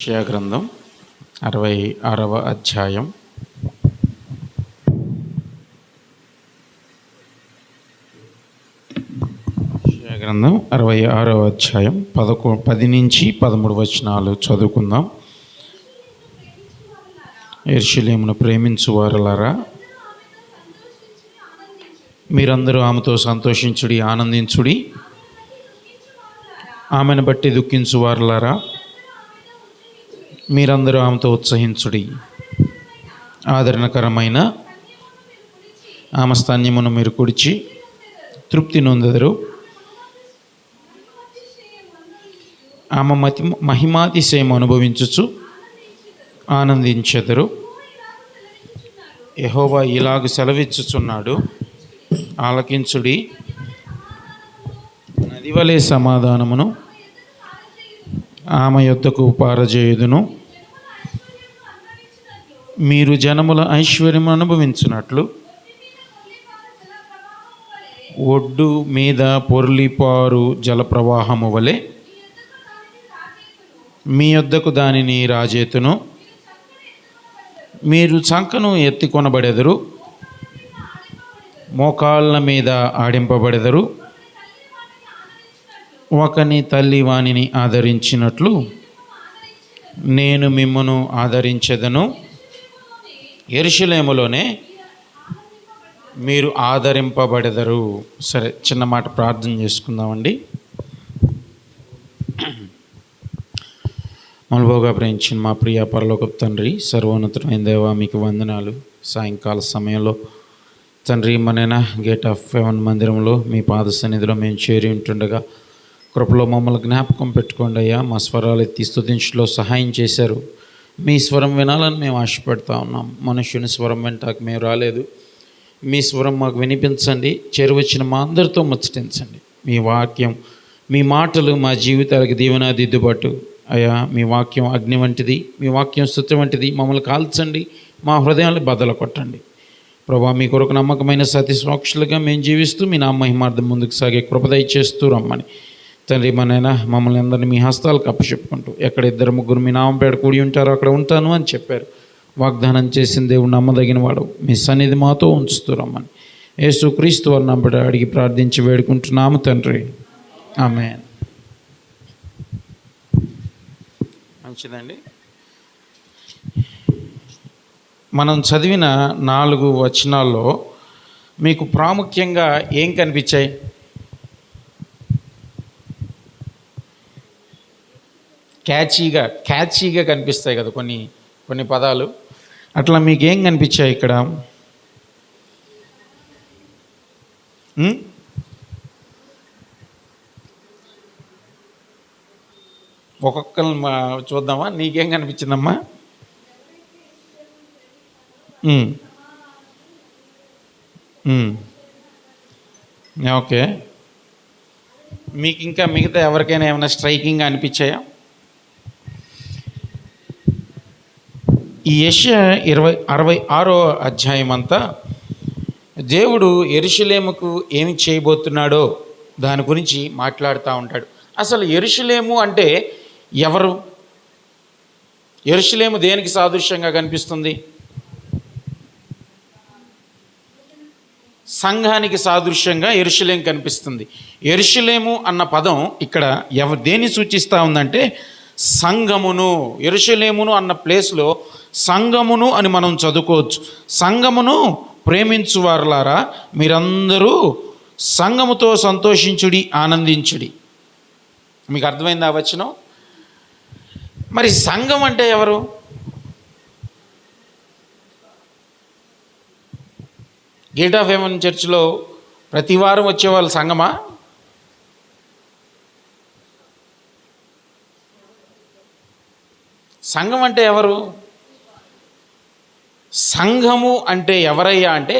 యెషయా గ్రంథం 66వ అధ్యాయం. యెషయా గ్రంథం 66వ అధ్యాయం 10 నుంచి 13 వచనాలు చదువుకుందాం. యెరూషలేమును ప్రేమించువారలారా, మీరందరూ ఆమెతో సంతోషించుడి, ఆనందించుడి. ఆమెను బట్టి దుఃఖించువారలారా, మీరందరూ ఆమెతో ఉత్సహించుడి. ఆదరణకరమైన ఆమె స్తన్యమును మీరు కుడిచి తృప్తి నొందెదరు. ఆమె మహిమాతిశయం అనుభవించుచు ఆనందించెదరు. యెహోవా ఇలాగ సెలవిచ్చుచున్నాడు, ఆలకించుడి. నది వలె సమాధానమును ఆమె యొద్దకు పారజేయుదును. మీరు జనముల ఐశ్వర్యము అనుభవించినట్లు ఒడ్డు మీద పొర్లిపారు జలప్రవాహము వలె మీ యొద్దకు దానిని రాజేతును. మీరు చంకను ఎత్తి కొనబడెదరు, మోకాళ్ళ మీద ఆడింపబడెదరు. ఒకని తల్లి వానిని ఆదరించినట్లు నేను మిమ్మును ఆదరించెదను. యెరూషలేములోనే మీరు ఆదరింపబడెదరు. సరే, చిన్న మాట ప్రార్థన చేసుకుందామండి. మల్బోగా ప్రేమించిన మా ప్రియ పరలోకపు తండ్రి, సర్వోన్నతమైన దేవా, మీకు వందనాలు. సాయంకాల సమయంలో తండ్రి, మనైనా గేట్ ఆఫ్ హెవెన్ మందిరంలో మీ పాద సన్నిధిలో మేము చేరి ఉంటుండగా కృపలో మమ్మల్ని జ్ఞాపకం పెట్టుకోండి అయ్యా. మా స్వరాలు ఎత్తి స్తుతించలో సహాయం చేశారు. మీ స్వరం వినాలని మేము ఆశపడతా ఉన్నాం. మనుష్యుని స్వరం వెంటాక మేము రాలేదు. మీ స్వరం మాకు వినిపించండి. చేరువచ్చిన మా అందరితో ముచ్చటించండి. మీ వాక్యం, మీ మాటలు మా జీవితాలకు దీవెన దిద్దుబాటు అయ్యా. మీ వాక్యం అగ్ని వంటిది, మీ వాక్యం స్తుతి వంటిది. మమ్మల్ని కాల్చండి, మా హృదయాన్ని బద్దలు కొట్టండి ప్రభా. మీ కొరకు నమ్మకమైన సత్యసాక్షులుగా మేము జీవిస్తూ మీ నామ మహిమార్థం ముందుకు సాగే కృప దయచేస్తూ రమ్మని తండ్రి, మనైనా మమ్మల్ని అందరినీ మీ హస్తాలకు అప్పచెప్పుకుంటూ, ఎక్కడ 2-3 మీ నామం పేడ కూడి ఉంటారో అక్కడ ఉంటాను అని చెప్పారు. వాగ్దానం చేసిన దేవుడు నమ్మదగిన వాడు. మీ సన్నిధి మాతో ఉంచుతూ రమ్మని యేసుక్రీస్తు వారి నామమున అడిగి ప్రార్థించి వేడుకుంటున్నాము తండ్రి, ఆమేన్. మంచిదండి. మనం చదివిన 4 వచనాల్లో మీకు ప్రాముఖ్యంగా ఏం కనిపించాయి? క్యాచీగా కనిపిస్తాయి కదా కొన్ని పదాలు. అట్లా మీకేం కనిపించాయి ఇక్కడ? ఒక్కొక్కరు చూద్దామా? నీకేం కనిపించిందమ్మా? ఓకే. మీకు ఇంకా మిగతా ఎవరికైనా ఏమైనా స్ట్రైకింగ్గా అనిపించాయా? ఈ యెషయా 66వ అధ్యాయం అంతా దేవుడు యెరూషలేముకు ఏమి చేయబోతున్నాడో దాని గురించి మాట్లాడుతూ ఉంటాడు. అసలు యెరూషలేము అంటే ఎవరు? యెరూషలేము దేనికి సాదృశ్యంగా కనిపిస్తుంది? సంఘానికి సాదృశ్యంగా యెరూషలేము కనిపిస్తుంది. యెరూషలేము అన్న పదం ఇక్కడ దేన్ని సూచిస్తూ ఉందంటే సంఘమును. యెరూషలేమును అన్న ప్లేస్లో సంఘమును అని మనం చదువుకోవచ్చు. సంఘమును ప్రేమించువారలారా, మీరందరూ సంఘముతో సంతోషించుడి, ఆనందించుడి. మీకు అర్థమైందా వచనం? మరి సంఘం అంటే ఎవరు? గేట్ ఆఫ్ హెవెన్ చర్చ్లో ప్రతి వారం వచ్చేవాళ్ళు సంఘమా? సంఘం అంటే ఎవరు? సంఘము అంటే ఎవరయ్యా అంటే,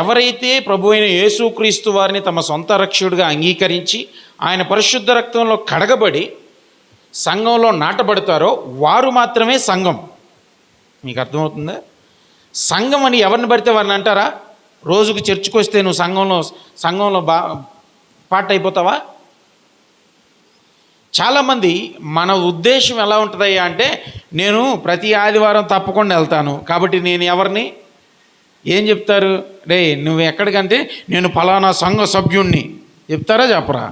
ఎవరైతే ప్రభు అయిన యేసుక్రీస్తు వారిని తమ సొంత రక్షకుడిగా అంగీకరించి ఆయన పరిశుద్ధ రక్తంలో కడగబడి సంఘంలో నాటబడతారో వారు మాత్రమే సంఘం. మీకు అర్థమవుతుందా? సంఘం అని ఎవరిని పడితే వారిని అంటారా? రోజుకు చర్చికి వస్తే నువ్వు సంఘంలో పార్ట్ అయిపోతావా? చాలామంది మన ఉద్దేశం ఎలా ఉంటుందయ్యా అంటే, నేను ప్రతి ఆదివారం తప్పకుండా వెళ్తాను కాబట్టి నేను ఎవరిని ఏం చెప్తారు, రే నువ్వు ఎక్కడికంటే నేను ఫలానా సంఘ సభ్యుణ్ణి చెప్తారా చెప్పరా?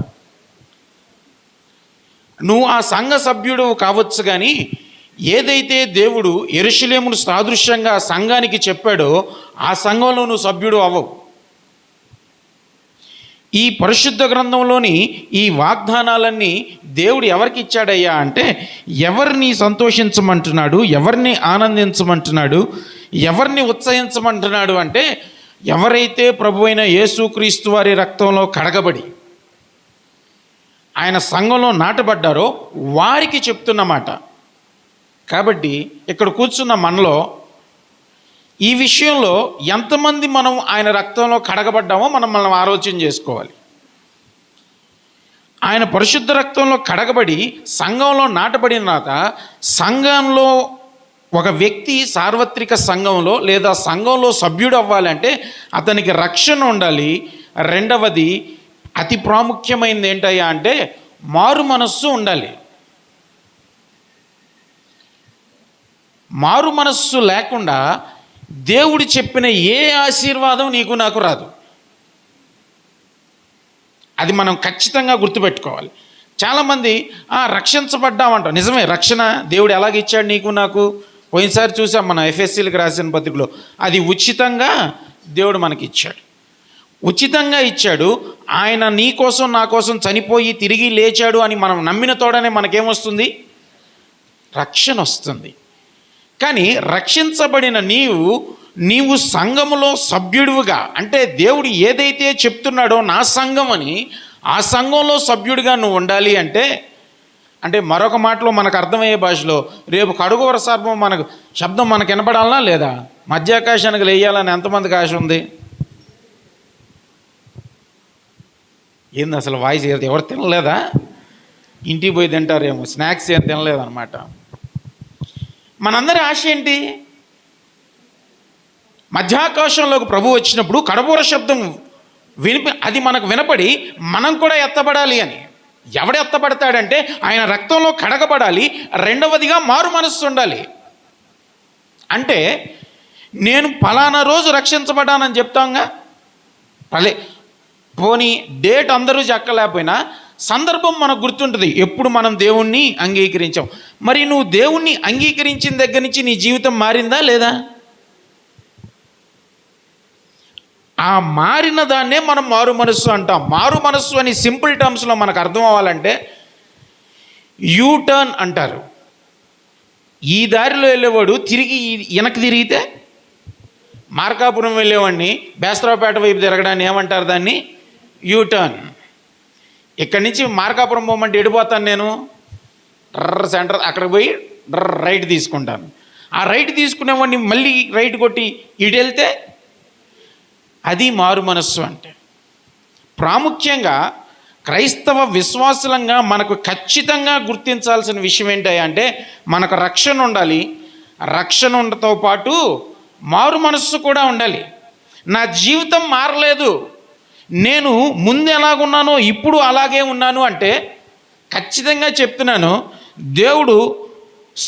నువ్వు ఆ సంఘ సభ్యుడు కావచ్చు, కానీ ఏదైతే దేవుడు యెరూషలేమును సాదృశ్యంగా సంఘానికి చెప్పాడో ఆ సంఘంలో నువ్వు సభ్యుడు అవ్వవు. ఈ పరిశుద్ధ గ్రంథంలోని ఈ వాగ్దానాలన్నీ దేవుడు ఎవరికి ఇచ్చాడయ్యా అంటే, ఎవరిని సంతోషించమంటున్నాడు, ఎవరిని ఆనందించమంటున్నాడు, ఎవరిని ఉత్సహించమంటున్నాడు అంటే, ఎవరైతే ప్రభువైన యేసుక్రీస్తు వారి రక్తంలో కడగబడి ఆయన సంఘంలో నాటబడ్డారో వారికి చెప్తున్నమాట. కాబట్టి ఇక్కడ కూర్చున్న మనలో ఈ విషయంలో ఎంతమంది మనం ఆయన రక్తంలో కడగబడ్డామో మనం ఆలోచన చేసుకోవాలి. ఆయన పరిశుద్ధ రక్తంలో కడగబడి సంఘంలో నాటబడిన తర్వాత, సంఘంలో ఒక వ్యక్తి సార్వత్రిక సంఘంలో లేదా సంఘంలో సభ్యుడు అవ్వాలంటే అతనికి రక్షణ ఉండాలి. రెండవది అతి ప్రాముఖ్యమైనది ఏంటయ్యా అంటే మారు మనస్సు ఉండాలి. మారు మనస్సు లేకుండా దేవుడు చెప్పిన ఏ ఆశీర్వాదం నీకు నాకు రాదు. అది మనం ఖచ్చితంగా గుర్తుపెట్టుకోవాలి. చాలామంది రక్షించబడ్డామంటాం. నిజమే, రక్షణ దేవుడు ఎలాగిచ్చాడు నీకు నాకు? పోయినసారి చూసాం మన ఎఫ్ఎస్సీలకు రాసిన పత్రికలో. అది ఉచితంగా దేవుడు మనకి ఇచ్చాడు, ఉచితంగా ఇచ్చాడు. ఆయన నీ కోసం నా కోసం చనిపోయి తిరిగి లేచాడు అని మనం నమ్మిన తోడనే మనకేమొస్తుంది? రక్షణ వస్తుంది. కానీ రక్షించబడిన నీవు సంఘములో సభ్యుడివిగా, అంటే దేవుడు ఏదైతే చెప్తున్నాడో నా సంఘం అని, ఆ సంఘంలో సభ్యుడిగా నువ్వు ఉండాలి అంటే మరొక మాటలో మనకు అర్థమయ్యే భాషలో, రేపు కడుగువర సర్పం మనకు శబ్దం మనకు వినపడాలనా లేదా? మధ్యాకాశానికి లేయాలని ఎంతమందికి ఆశ ఉంది? ఏంది అసలు వాయిస్ ఎవరు తినలేదా? ఇంటికి పోయి తింటారేమో, స్నాక్స్ ఏం తినలేదన్నమాట. మనందరి ఆశ ఏంటి? మధ్యాకాశంలోకి ప్రభు వచ్చినప్పుడు కడబూర శబ్దం అది మనకు వినపడి మనం కూడా ఎత్తబడాలి అని. ఎవడు ఎత్తబడతాడంటే ఆయన రక్తంలో కడగబడాలి. రెండవదిగా మారు మనస్సు ఉండాలి. అంటే నేను ఫలానా రోజు రక్షించబడ్డానని చెప్తాంగా, భలే పోనీ డేట్ అందరూ చెక్కలేకపోయినా సందర్భం మనకు గుర్తుంటుంది, ఎప్పుడు మనం దేవుణ్ణి అంగీకరించాం. మరి నువ్వు దేవుణ్ణి అంగీకరించిన దగ్గర నుంచి నీ జీవితం మారిందా లేదా? ఆ మారిన దాన్నే మనం మారు మనస్సు అంటాం. మారు మనస్సు అని సింపుల్ టర్మ్స్లో మనకు అర్థం అవ్వాలంటే యూటర్న్ అంటారు. ఈ దారిలో వెళ్ళేవాడు తిరిగి వెనక్కి తిరిగితే, మార్కాపురం వెళ్ళేవాడిని బేస్తరావుపేట వైపు తిరగడాన్ని ఏమంటారు? దాన్ని యూటర్న్. ఇక్కడి నుంచి మార్కాపురం పోమంటే ఎడిపోతాను నేను, సెంటర్ అక్కడికి పోయి రైట్ తీసుకుంటాను. ఆ రైట్ తీసుకునేవాడిని మళ్ళీ రైట్ కొట్టి ఇటు వెళ్తే అది మారు మనస్సు అంటే. ప్రాముఖ్యంగా క్రైస్తవ విశ్వాసులంగా మనకు ఖచ్చితంగా గుర్తించాల్సిన విషయం ఏంటంటే, మనకు రక్షణ ఉండాలి. రక్షణ ఉండతో పాటు మారు మనస్సు కూడా ఉండాలి. నా జీవితం మారలేదు, నేను ముందు ఎలాగున్నానో ఇప్పుడు అలాగే ఉన్నాను అంటే ఖచ్చితంగా చెప్తున్నాను, దేవుడు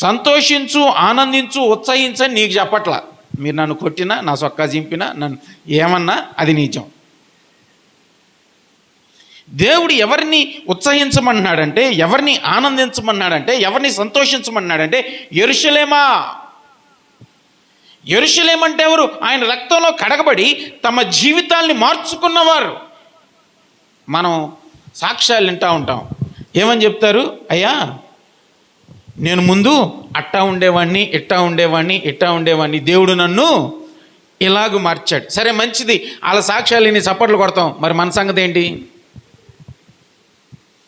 సంతోషించు, ఆనందించు, ఉత్సహించని నీకు చెప్పట్లా. మీరు నన్ను కొట్టినా, నా సొక్కా చింపినా, నన్ను ఏమన్నా అది నిజం. దేవుడు ఎవరిని ఉత్సహించమన్నాడంటే, ఎవరిని ఆనందించమన్నాడంటే, ఎవరిని సంతోషించమన్నాడంటే, యెరూషలేమా. యెరూషలేం అంటే ఎవరు? ఆయన రక్తంలో కడగబడి తమ జీవితాల్ని మార్చుకున్నవారు. మనం సాక్ష్యాలు వింటూ ఉంటాం. ఏమని చెప్తారు? అయ్యా నేను ముందు అట్టా ఉండేవాడిని, ఇట్టా ఉండేవాడిని, దేవుడు నన్ను ఇలాగూ మార్చాడు. సరే మంచిది, వాళ్ళ సాక్ష్యాలు ఇన్ని చప్పట్లు కొడతాం. మరి మన సంగతి ఏంటి?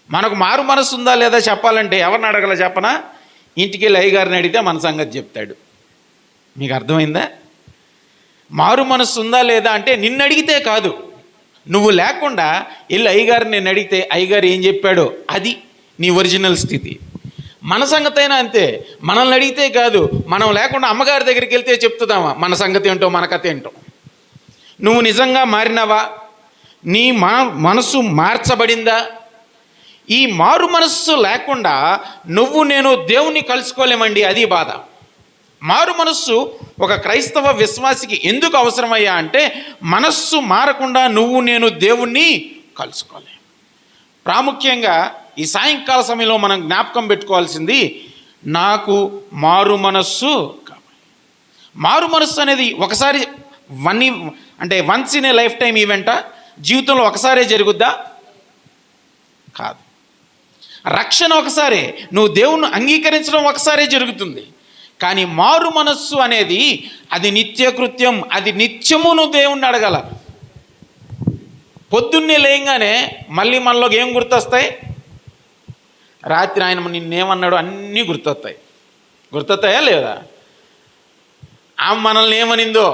మనకు మారు మనసు ఉందా లేదా చెప్పాలంటే ఎవరిని అడగల చెప్పనా? ఇంటికి వెళ్ళి అయ్యగారిని అడిగితే మన సంగతి చెప్తాడు. మీకు అర్థమైందా? మారు మనసు ఉందా లేదా అంటే నిన్ను అడిగితే కాదు, నువ్వు లేకుండా వెళ్ళి అయ్యగారిని నేను అడిగితే అయ్యగారు ఏం చెప్పాడో అది నీ ఒరిజినల్ స్థితి. మన సంగతి అయినా అంతే, మనల్ని అడిగితే కాదు, మనం లేకుండా అమ్మగారి దగ్గరికి వెళ్తే చెప్తుందామా మన సంగతి ఏంటో, మన కథ ఏంటో. నువ్వు నిజంగా మారినావా? నీ మనసు మార్చబడిందా? ఈ మారు మనస్సు లేకుండా నువ్వు నేను దేవుణ్ణి కలుసుకోలేమండి. అది బాధ. మారు మనస్సు ఒక క్రైస్తవ విశ్వాసికి ఎందుకు అవసరమయ్యా అంటే, మనస్సు మారకుండా నువ్వు నేను దేవుణ్ణి కలుసుకోలేం. ప్రాముఖ్యంగా ఈ సాయంకాల సమయంలో మనం జ్ఞాపకం పెట్టుకోవాల్సింది, నాకు మారు మనస్సు కావాలి. మారు మనస్సు అనేది ఒకసారి once in a lifetime ఈవెంటా? జీవితంలో ఒకసారే జరుగుద్దా? కాదు. రక్షణ ఒకసారే, నువ్వు దేవుణ్ణి అంగీకరించడం ఒకసారే జరుగుతుంది. కానీ మారు మనస్సు అనేది అది నిత్యకృత్యం. అది నిత్యము నువ్వు దేవుణ్ణి అడగాల. పొద్దున్నే లేయంగానే మళ్ళీ మనలోకి ఏం గుర్తొస్తాయి? రాత్రి ఆయన నిన్నేమన్నాడు అన్నీ గుర్తొస్తాయా లేదా? ఆమె మనల్ని ఏమనిందో,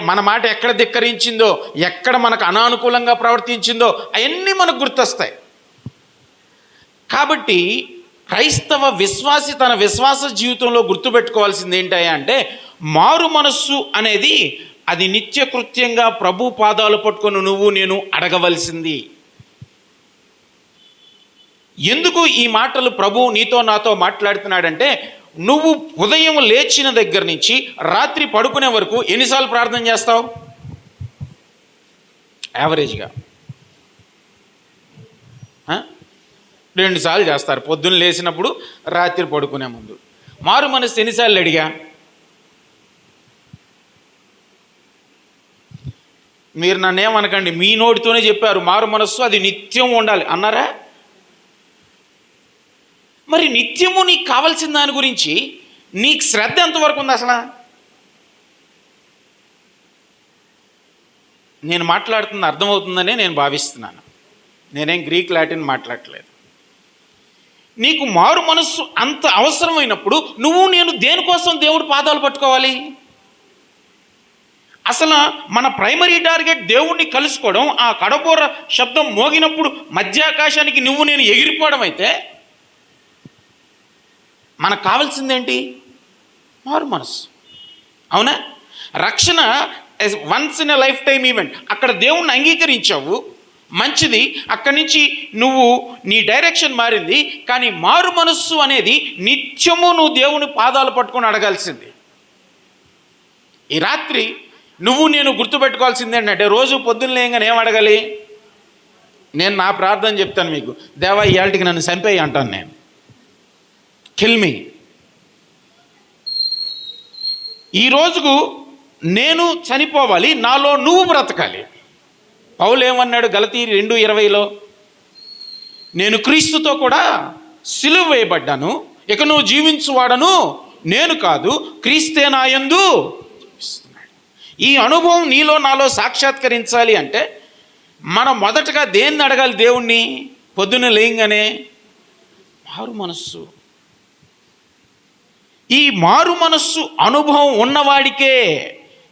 మన మాట ఎక్కడ ధిక్కరించిందో, ఎక్కడ మనకు అనానుకూలంగా ప్రవర్తించిందో అవన్నీ మనకు గుర్తొస్తాయి. కాబట్టి క్రైస్తవ విశ్వాసి తన విశ్వాస జీవితంలో గుర్తుపెట్టుకోవాల్సింది ఏంటయ్యా అంటే, మారు మనస్సు అనేది అది నిత్యకృత్యంగా ప్రభు పాదాలు పట్టుకొని నువ్వు నేను అడగవలసింది. ఎందుకు ఈ మాటలు ప్రభు నీతో నాతో మాట్లాడుతున్నాడంటే, నువ్వు ఉదయం లేచిన దగ్గర నుంచి రాత్రి పడుకునే వరకు ఎన్నిసార్లు ప్రార్థన చేస్తావు? యావరేజ్గా 2 సార్లు చేస్తారు. పొద్దున్న లేచినప్పుడు, రాత్రి పడుకునే ముందు. మారు మనసు ఎన్నిసార్లు అడిగా? మీరు నన్నేమనకండి, మీ నోటితోనే చెప్పారు మారు మనస్సు అది నిత్యం ఉండాలి అన్నారా? మరి నిత్యము నీకు కావాల్సిన దాని గురించి నీకు శ్రద్ధ ఎంతవరకు ఉంది అసలు? నేను మాట్లాడుతున్న అర్థమవుతుందనే నేను భావిస్తున్నాను. నేనేం గ్రీక్ లాటిన్ మాట్లాడట్లేదు. నీకు మారు మనస్సు అంత అవసరమైనప్పుడు నువ్వు నేను దేనికోసం దేవుడి పాదాలు పట్టుకోవాలి? అసలు మన ప్రైమరీ టార్గెట్ దేవుణ్ణి కలుసుకోవడం. ఆ కడబోర శబ్దం మోగినప్పుడు మధ్యాకాశానికి నువ్వు నేను ఎగిరిపోవడం అయితే, మనకు కావాల్సిందేంటి? మారు మనస్సు. అవునా? రక్షణ once in a life time event. అక్కడ దేవుణ్ణి అంగీకరించావు, మంచిది. అక్కడి నుంచి నువ్వు నీ డైరెక్షన్ మారింది. కానీ మారు మనస్సు అనేది నిత్యము నువ్వు దేవుని పాదాలు పట్టుకొని అడగాల్సింది. ఈ రాత్రి నువ్వు నేను గుర్తుపెట్టుకోవాల్సింది ఏంటంటే, రోజు పొద్దున్న లేయంగానే ఏం అడగాలి? నేను నా ప్రార్థన చెప్తాను మీకు. దేవా ఇయాల్టికి నన్ను చంపేయి అంటాను నేను. Kill me. ఈ రోజుకు నేను చనిపోవాలి, నాలో నువ్వు బ్రతకాలి. పౌలు ఏమన్నాడు గలతీ 2:20లో? నేను క్రీస్తుతో కూడా సిలువ వేయబడ్డాను, ఇక నువ్వు జీవించువాడను నేను కాదు, క్రీస్తే నాయందు. ఈ అనుభవం నీలో నాలో సాక్షాత్కరించాలి అంటే మనం మొదటగా దేన్ని అడగాలి దేవుణ్ణి? పొద్దున్న లేయంగానే మారు మనస్సు. ఈ మారు మనస్సు అనుభవం ఉన్నవాడికే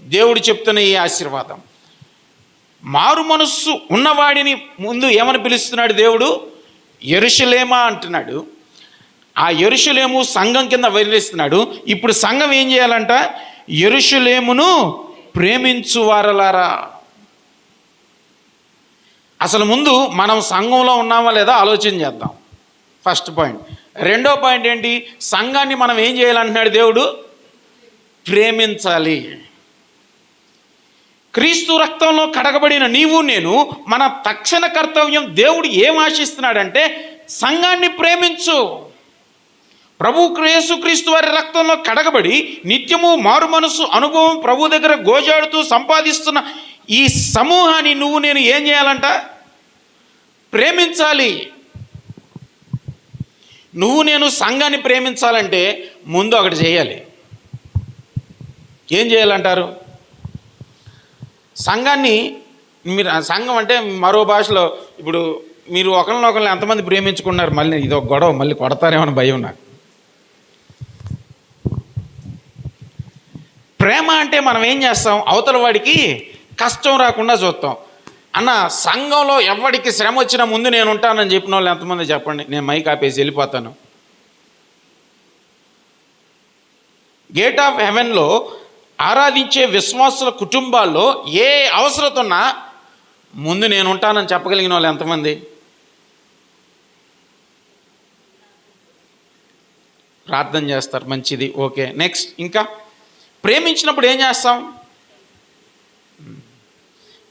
దేవుడు చెప్తున్న ఈ ఆశీర్వాదం. మారు మనస్సు ఉన్నవాడిని ముందు ఏమని పిలుస్తున్నాడు దేవుడు? యెరూషలేమా అంటున్నాడు. ఆ యెరూషలేము సంఘం కింద వర్ణిస్తున్నాడు. ఇప్పుడు సంఘం ఏం చేయాలంట? యెరూషలేమును ప్రేమించువారలారా. అసలు ముందు మనం సంఘంలో ఉన్నామా లేదా ఆలోచన చేద్దాం. First point. రెండో పాయింట్ ఏంటి? సంఘాన్ని మనం ఏం చేయాలంటున్నాడు దేవుడు? ప్రేమించాలి. క్రీస్తు రక్తంలో కడగబడిన నీవు నేను మన తక్షణ కర్తవ్యం. దేవుడు ఏం ఆశిస్తున్నాడంటే సంఘాన్ని ప్రేమించు. యేసుక్రీస్తు వారి రక్తంలో కడగబడి నిత్యము మారు మనస్సు అనుభవం ప్రభు దగ్గర గోజాడుతూ సంపాదిస్తున్న ఈ సమూహాన్ని నువ్వు నేను ఏం చేయాలంట? ప్రేమించాలి. నువ్వు నేను సంఘాన్ని ప్రేమించాలంటే ముందు ఒకటి చేయాలి. ఏం చేయాలంటారు? సంఘాన్ని మీరు, సంఘం అంటే మరో భాషలో, ఇప్పుడు మీరు ఒకరినొకరిని ఎంతమంది ప్రేమించుకున్నారు? మళ్ళీ ఇది ఒక గొడవ, మళ్ళీ కొడతారేమని భయం నాకు. ప్రేమ అంటే మనం ఏం చేస్తాం? అవతల వాడికి కష్టం రాకుండా చూస్తాం. అన్న సంఘంలో ఎవరికి శ్రమ వచ్చినా ముందు నేను ఉంటానని చెప్పిన వాళ్ళు ఎంతమంది చెప్పండి? నేను మైక్ ఆపేసి వెళ్ళిపోతాను. గేట్ ఆఫ్ హెవెన్లో ఆరాధించే విశ్వాసుల కుటుంబాల్లో ఏ అవసరత ఉన్నా ముందు నేను ఉంటానని చెప్పగలిగిన వాళ్ళు ఎంతమంది? ప్రార్థన చేస్తారు, మంచిది, ఓకే. నెక్స్ట్ ఇంకా ప్రేమించినప్పుడు ఏం చేస్తాం?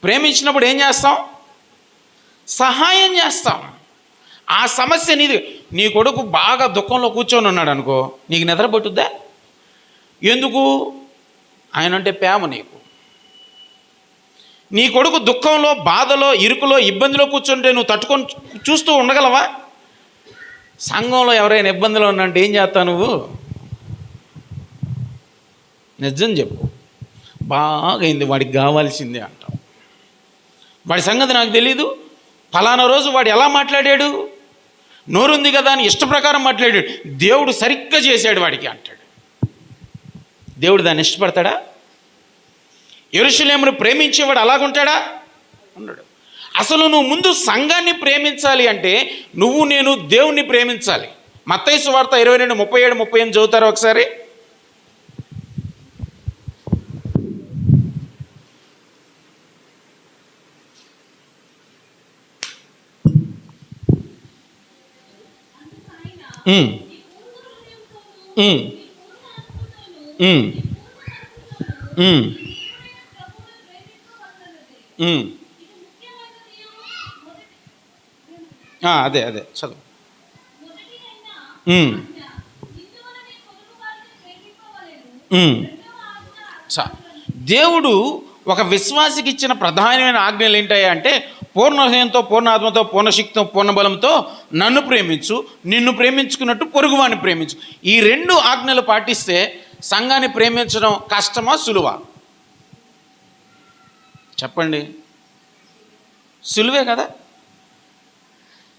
ప్రేమించినప్పుడు ఏం చేస్తాం? సహాయం చేస్తాం. ఆ సమస్య నీది. నీ కొడుకు బాగా దుఃఖంలో కూర్చొని ఉన్నాడు అనుకో, నీకు నిద్ర పట్టుద్దా? ఎందుకు? ఆయన అంటే ప్రేమ నీకు. నీ కొడుకు దుఃఖంలో, బాధలో, ఇరుకులో, ఇబ్బందిలో కూర్చుంటే నువ్వు తట్టుకొని చూస్తూ ఉండగలవా? సంఘంలో ఎవరైనా ఇబ్బందిలో ఉన్నంటే ఏం చేస్తావు నువ్వు? నిజం చెప్పు. బాగైంది, వాడికి కావాల్సిందే అంటావు. వాడి సంగతి నాకు తెలీదు, ఫలానా రోజు వాడు ఎలా మాట్లాడాడు, నోరుంది కదా అని ఇష్ట ప్రకారం మాట్లాడాడు, దేవుడు సరిగ్గా చేశాడు వాడికి అంటాడు. దేవుడు దాన్ని ఇష్టపడతాడా? యెరూషలేమును ప్రేమించేవాడు అలాగుంటాడా? ఉన్నాడు. అసలు నువ్వు ముందు సంఘాన్ని ప్రేమించాలి అంటే నువ్వు నేను దేవుణ్ణి ప్రేమించాలి. మత్తయి సువార్త 22:37-38 చదువుతారు ఒకసారి. అదే చదువు. దేవుడు ఒక విశ్వాసికి ఇచ్చిన ప్రధానమైన ఆజ్ఞలు ఏంటయ్యా అంటే, పూర్ణ హృదయంతో, పూర్ణ ఆత్మతో, పూర్ణ శక్తితో, పూర్ణ బలంతో నన్ను ప్రేమించు, నిన్ను ప్రేమించుకున్నట్టు పొరుగువాన్ని ప్రేమించు. ఈ 2 ఆజ్ఞలు పాటిస్తే సంఘాన్ని ప్రేమించడం కష్టమా సులువా? చెప్పండి. సులువే కదా.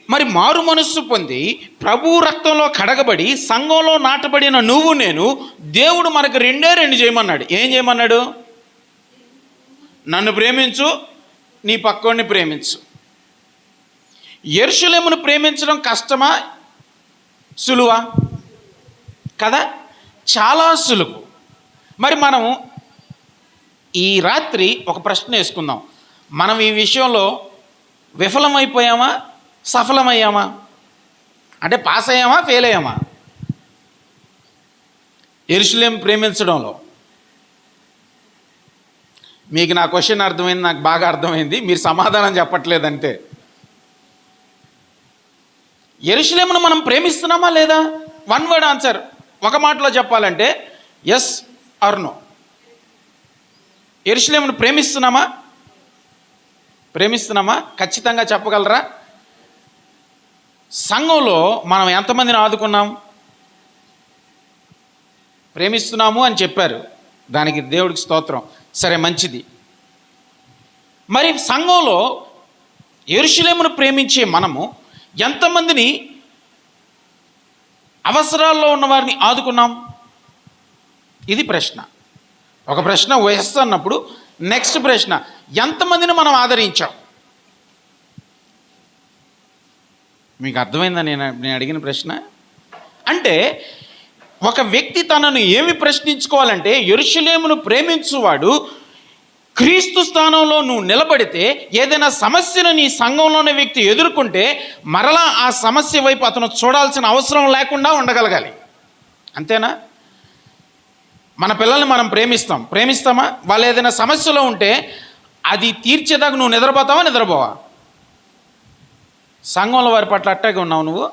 మరి మారు మనస్సు పొంది ప్రభు రక్తంలో కడగబడి సంఘంలో నాటబడిన నువ్వు నేను, దేవుడు మనకు 2 చేయమన్నాడు. ఏం చేయమన్నాడు? నన్ను ప్రేమించు, నీ పక్కోడిని ప్రేమించు. యెరూషలేమును ప్రేమించడం కష్టమా సులువా? కదా, చాలా సులువు. మరి మనం ఈ రాత్రి ఒక ప్రశ్న వేసుకుందాం. మనం ఈ విషయంలో విఫలమైపోయామా, సఫలమయ్యామా? అంటే పాస్ అయ్యామా, ఫెయిల్ అయ్యామా? యెరూషలేము ప్రేమించడంలో మీకు నా క్వశ్చన్ అర్థమైంది, నాకు బాగా అర్థమైంది, మీరు సమాధానం చెప్పట్లేదంటే. యెరూషలేమును మనం ప్రేమిస్తున్నామా లేదా? 1 వర్డ్ ఆన్సర్, ఒక మాటలో చెప్పాలంటే ఎస్ ఆర్ నో. యెరూషలేమును ప్రేమిస్తున్నామా? ఖచ్చితంగా చెప్పగలరా? సంఘంలో మనం ఎంతమందిని ఆదుకున్నాం? ప్రేమిస్తున్నాము అని చెప్పారు, దానికి దేవుడికి స్తోత్రం. సరే, మంచిది. మరి సంఘంలో యెరూషలేమును ప్రేమించే మనము ఎంతమందిని, అవసరాల్లో ఉన్న వారిని ఆదుకున్నాం? ఇది ప్రశ్న. ఒక ప్రశ్న వేస్తున్నప్పుడు నెక్స్ట్ ప్రశ్న, ఎంతమందిని మనం ఆదరించాం? మీకు అర్థమైందా నేను అడిగిన ప్రశ్న? అంటే ఒక వ్యక్తి తనను ఏమి ప్రశ్నించుకోవాలంటే, యెరూషలేమును ప్రేమించువాడు క్రీస్తు స్థానంలో నువ్వు నిలబడితే, ఏదైనా సమస్యను నీ సంఘంలోని వ్యక్తి ఎదుర్కొంటే మరలా ఆ సమస్య వైపు అతను చూడాల్సిన అవసరం లేకుండా ఉండగలగాలి. అంతేనా? మన పిల్లల్ని మనం ప్రేమిస్తామా? వాళ్ళు ఏదైనా సమస్యలో ఉంటే అది తీర్చేదాకా నువ్వు నిద్రపోవా? సంఘంలో వారి పట్ల అట్టాగే ఉన్నావు నువ్వు.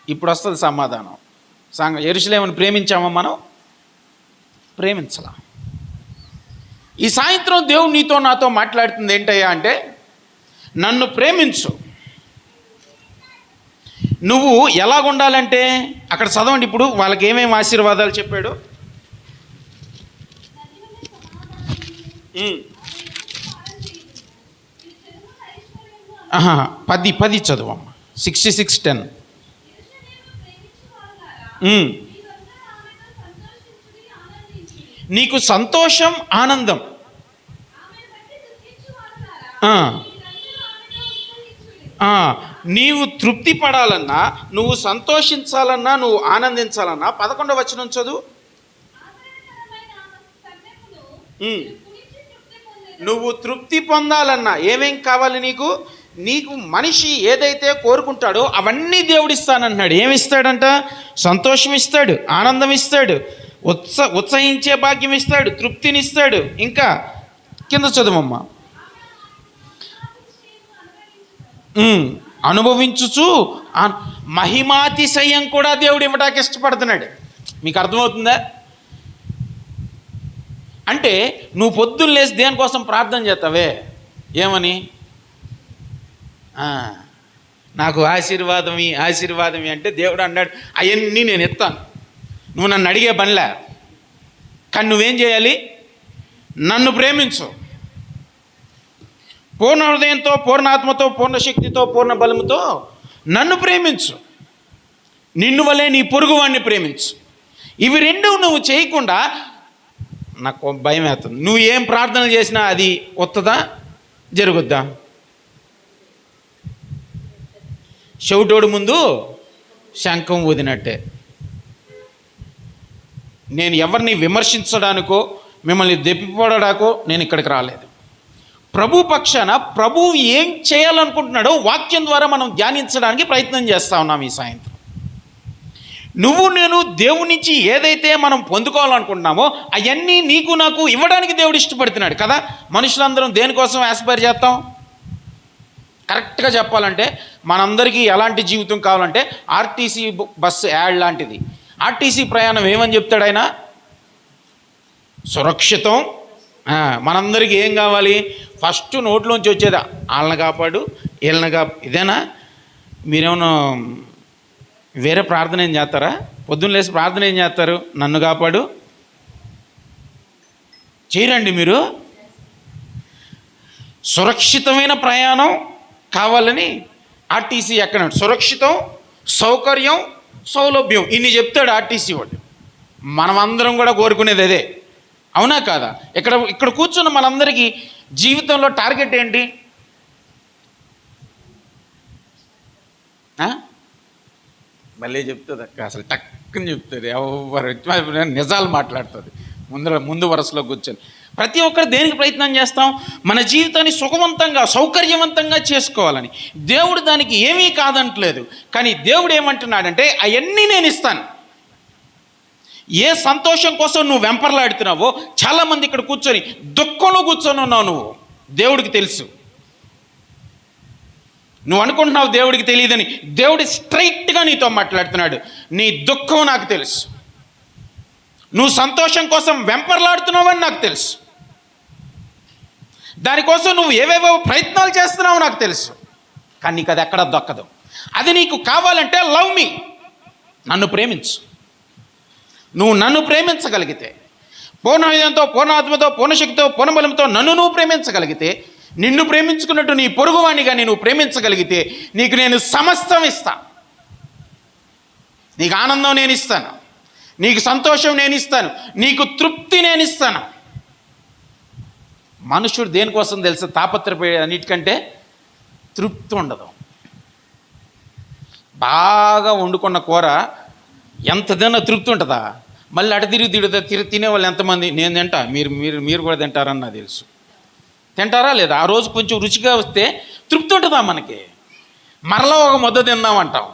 ఇప్పుడు వస్తుంది సమాధానం. యెరూషలేమును ప్రేమించామా? మనం ప్రేమించలా. ఈ సాయంత్రం దేవుడు నీతో నాతో మాట్లాడుతుంది ఏంటయ్యా అంటే, నన్ను ప్రేమించు. నువ్వు ఎలాగుండాలంటే, అక్కడ చదవండి ఇప్పుడు వాళ్ళకి ఏమేమి ఆశీర్వాదాలు చెప్పాడు. 10 చదువమ్మ. 66:10. నీకు సంతోషం, ఆనందం. నీవు తృప్తి పడాలన్నా, నువ్వు సంతోషించాలన్నా, నువ్వు ఆనందించాలన్నా 11వ వచనం చదువు. నువ్వు తృప్తి పొందాలన్నా ఏమేం కావాలి నీకు? నీకు మనిషి ఏదైతే కోరుకుంటాడో అవన్నీ దేవుడిస్తానంటున్నాడు. ఏమిస్తాడంట? సంతోషం ఇస్తాడు, ఆనందం ఇస్తాడు, ఉత్సహించే భాగ్యం ఇస్తాడు, తృప్తినిస్తాడు. ఇంకా కింద చదువమ్మా. అనుభవించుచు మహిమాతిశయం కూడా దేవుడు ఇవ్వడానికి ఇష్టపడుతున్నాడు. మీకు అర్థమవుతుందా? అంటే నువ్వు పొద్దున్న లేచి దేనికోసం ప్రార్థన చేస్తావే? ఏమని? నాకు ఆశీర్వాదమి అంటే దేవుడు అన్నాడు అవన్నీ నేను ఎత్తాను, నువ్వు నన్ను అడిగే పనిలే, కానీ నువ్వేం చేయాలి? నన్ను ప్రేమించు, పూర్ణ హృదయంతో, పూర్ణ ఆత్మతో, పూర్ణ శక్తితో, పూర్ణ బలముతో నన్ను ప్రేమించు, నిన్ను వలే నీ పొరుగువాడిని ప్రేమించు. ఇవి రెండు నువ్వు చేయకుండా నాకు భయం వేస్తుంది. నువ్వు ఏం ప్రార్థన చేసినా అది వస్తుందా, జరుగుద్దా? చెవిటోడు ముందు శంఖం ఊదినట్టే. నేను ఎవరిని విమర్శించడానికో మిమ్మల్ని దెప్పిపోడానికో నేను ఇక్కడికి రాలేదు. ప్రభు పక్షాన ప్రభు ఏం చేయాలనుకుంటున్నాడో వాక్యం ద్వారా మనం ధ్యానించడానికి ప్రయత్నం చేస్తూ ఉన్నాం ఈ సాయంత్రం. నువ్వు నేను దేవుడి నుంచి ఏదైతే మనం పొందుకోవాలనుకుంటున్నామో అవన్నీ నీకు నాకు ఇవ్వడానికి దేవుడు ఇష్టపడుతున్నాడు కదా. మనుషులందరం దేనికోసం ఆస్పైర్ చేస్తాం? కరెక్ట్గా చెప్పాలంటే మనందరికీ ఎలాంటి జీవితం కావాలంటే ఆర్టీసీ బస్సు యాడ్ లాంటిది. ఆర్టీసీ ప్రయాణం ఏమని చెప్తాడు ఆయన? సురక్షితం. మనందరికీ ఏం కావాలి? ఫస్ట్ నోట్లోంచి వచ్చేది వాళ్ళని కాపాడు, వీళ్ళని ఇదేనా? మీరేమన్నా వేరే ప్రార్థన ఏం చేస్తారా? పొద్దున్న లేసి ప్రార్థన ఏం చేస్తారు? నన్ను కాపాడు చేయరండి మీరు. సురక్షితమైన ప్రయాణం కావాలని ఆర్టీసీ ఎక్కడ సురక్షితం, సౌకర్యం, సౌలభ్యం ఇన్ని చెప్తాడు ఆర్టీసీ వాడు. మనమందరం కూడా కోరుకునేది అదే, అవునా కాదా? ఇక్కడ కూర్చున్న మనందరికీ జీవితంలో టార్గెట్ ఏంటి? మళ్ళీ చెప్తుంది అక్క, అసలు టక్కుని చెప్తుంది, ఎవరు నిజాలు మాట్లాడుతుంది ముందు వరుసలో కూర్చొని. ప్రతి ఒక్కరు దేనికి ప్రయత్నం చేస్తాం? మన జీవితాన్ని సుఖవంతంగా, సౌకర్యవంతంగా చేసుకోవాలని. దేవుడు దానికి ఏమీ కాదంటలేదు. కానీ దేవుడు ఏమంటున్నాడంటే అవన్నీ నేను ఇస్తాను. ఏ సంతోషం కోసం నువ్వు వెంపర్లాడుతున్నావో, చాలామంది ఇక్కడ కూర్చొని దుఃఖంలో కూర్చొని ఉన్నావు. నువ్వు దేవుడికి తెలుసు. నువ్వు అనుకుంటున్నావు దేవుడికి తెలియదని. దేవుడు స్ట్రైట్గా నీతో మాట్లాడుతున్నాడు. నీ దుఃఖం నాకు తెలుసు, నువ్వు సంతోషం కోసం వెంపర్లాడుతున్నావని నాకు తెలుసు, దానికోసం నువ్వు ఏవేవో ప్రయత్నాలు చేస్తున్నావో నాకు తెలుసు. కానీ నీకు అది ఎక్కడ దొక్కదు. అది నీకు కావాలంటే లవ్ మీ, నన్ను ప్రేమించు. నువ్వు నన్ను ప్రేమించగలిగితే, పూర్ణ హృదయంతో, పూర్ణ ఆత్మతో, పూర్ణ శక్తితో, పూర్ణ బలంతో నన్ను నువ్వు ప్రేమించగలిగితే, నిన్ను ప్రేమించుకున్నట్టు నీ పొరుగువాణిగా నువ్వు ప్రేమించగలిగితే, నీకు నేను సమస్తం ఇస్తా. నీకు ఆనందం నేను ఇస్తాను, నీకు సంతోషం నేను ఇస్తాను, నీకు తృప్తి నేను ఇస్తాను. మనుషుడు దేనికోసం తెలుసా తాపత్రపడే? అన్నిటికంటే తృప్తి ఉండదు. బాగా వండుకున్న కూర ఎంత తిన్నా తృప్తి ఉంటుందా? మళ్ళీ అటు తిరిగి తినేవాళ్ళు ఎంతమంది? నేను తింటా, మీరు కూడా తింటారని నాకు తెలుసు. తింటారా లేదా? ఆ రోజు కొంచెం రుచిగా వస్తే తృప్తి ఉంటుందా మనకి? మరలా ఒక ముద్ద తిందామంటాం.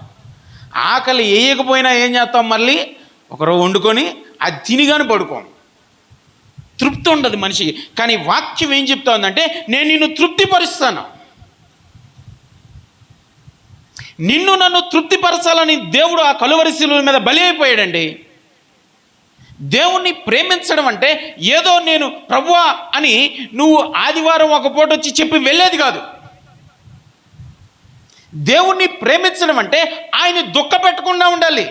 ఆకలి వేయకపోయినా ఏం చేస్తాం? మళ్ళీ ఒకరోజు వండుకొని అది తినిగాని పడుకోం. తృప్తి ఉండదు మనిషికి. కానీ వాక్యం ఏం చెప్తా ఉందంటే, నేను నిన్ను తృప్తిపరుస్తాను. నిన్ను నన్ను తృప్తిపరచాలని దేవుడు ఆ కలువరి శిలువ మీద బలి అయిపోయాడండి. దేవుణ్ణి ప్రేమించడం అంటే ఏదో నేను ప్రభువా అని నువ్వు ఆదివారం ఒక పూట వచ్చి చెప్పి వెళ్ళేది కాదు. దేవుణ్ణి ప్రేమించడం అంటే ఆయన దుఃఖ పెట్టకుండా ఉండాలి.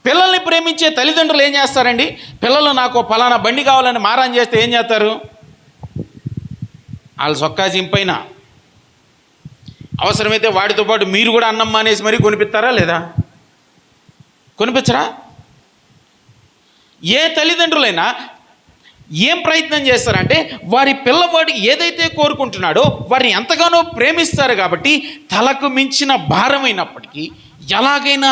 పిల్లల్ని ప్రేమించే తల్లిదండ్రులు ఏం చేస్తారండి? పిల్లలు నాకు పలానా బండి కావాలని మారాన్ చేస్తే ఏం చేస్తారు? వాళ్ళు సొక్కా చింపైన అవసరమైతే వాడితో పాటు మీరు కూడా అన్నం మానేసి మరీ కొనిపిస్తారా లేదా? కొనిపించరా? ఏ తల్లిదండ్రులైనా ఏం ప్రయత్నం చేస్తారంటే, వారి పిల్లవాడు ఏదైతే కోరుకుంటున్నాడో వారిని ఎంతగానో ప్రేమిస్తారు కాబట్టి తలకు మించిన భారమైనప్పటికీ ఎలాగైనా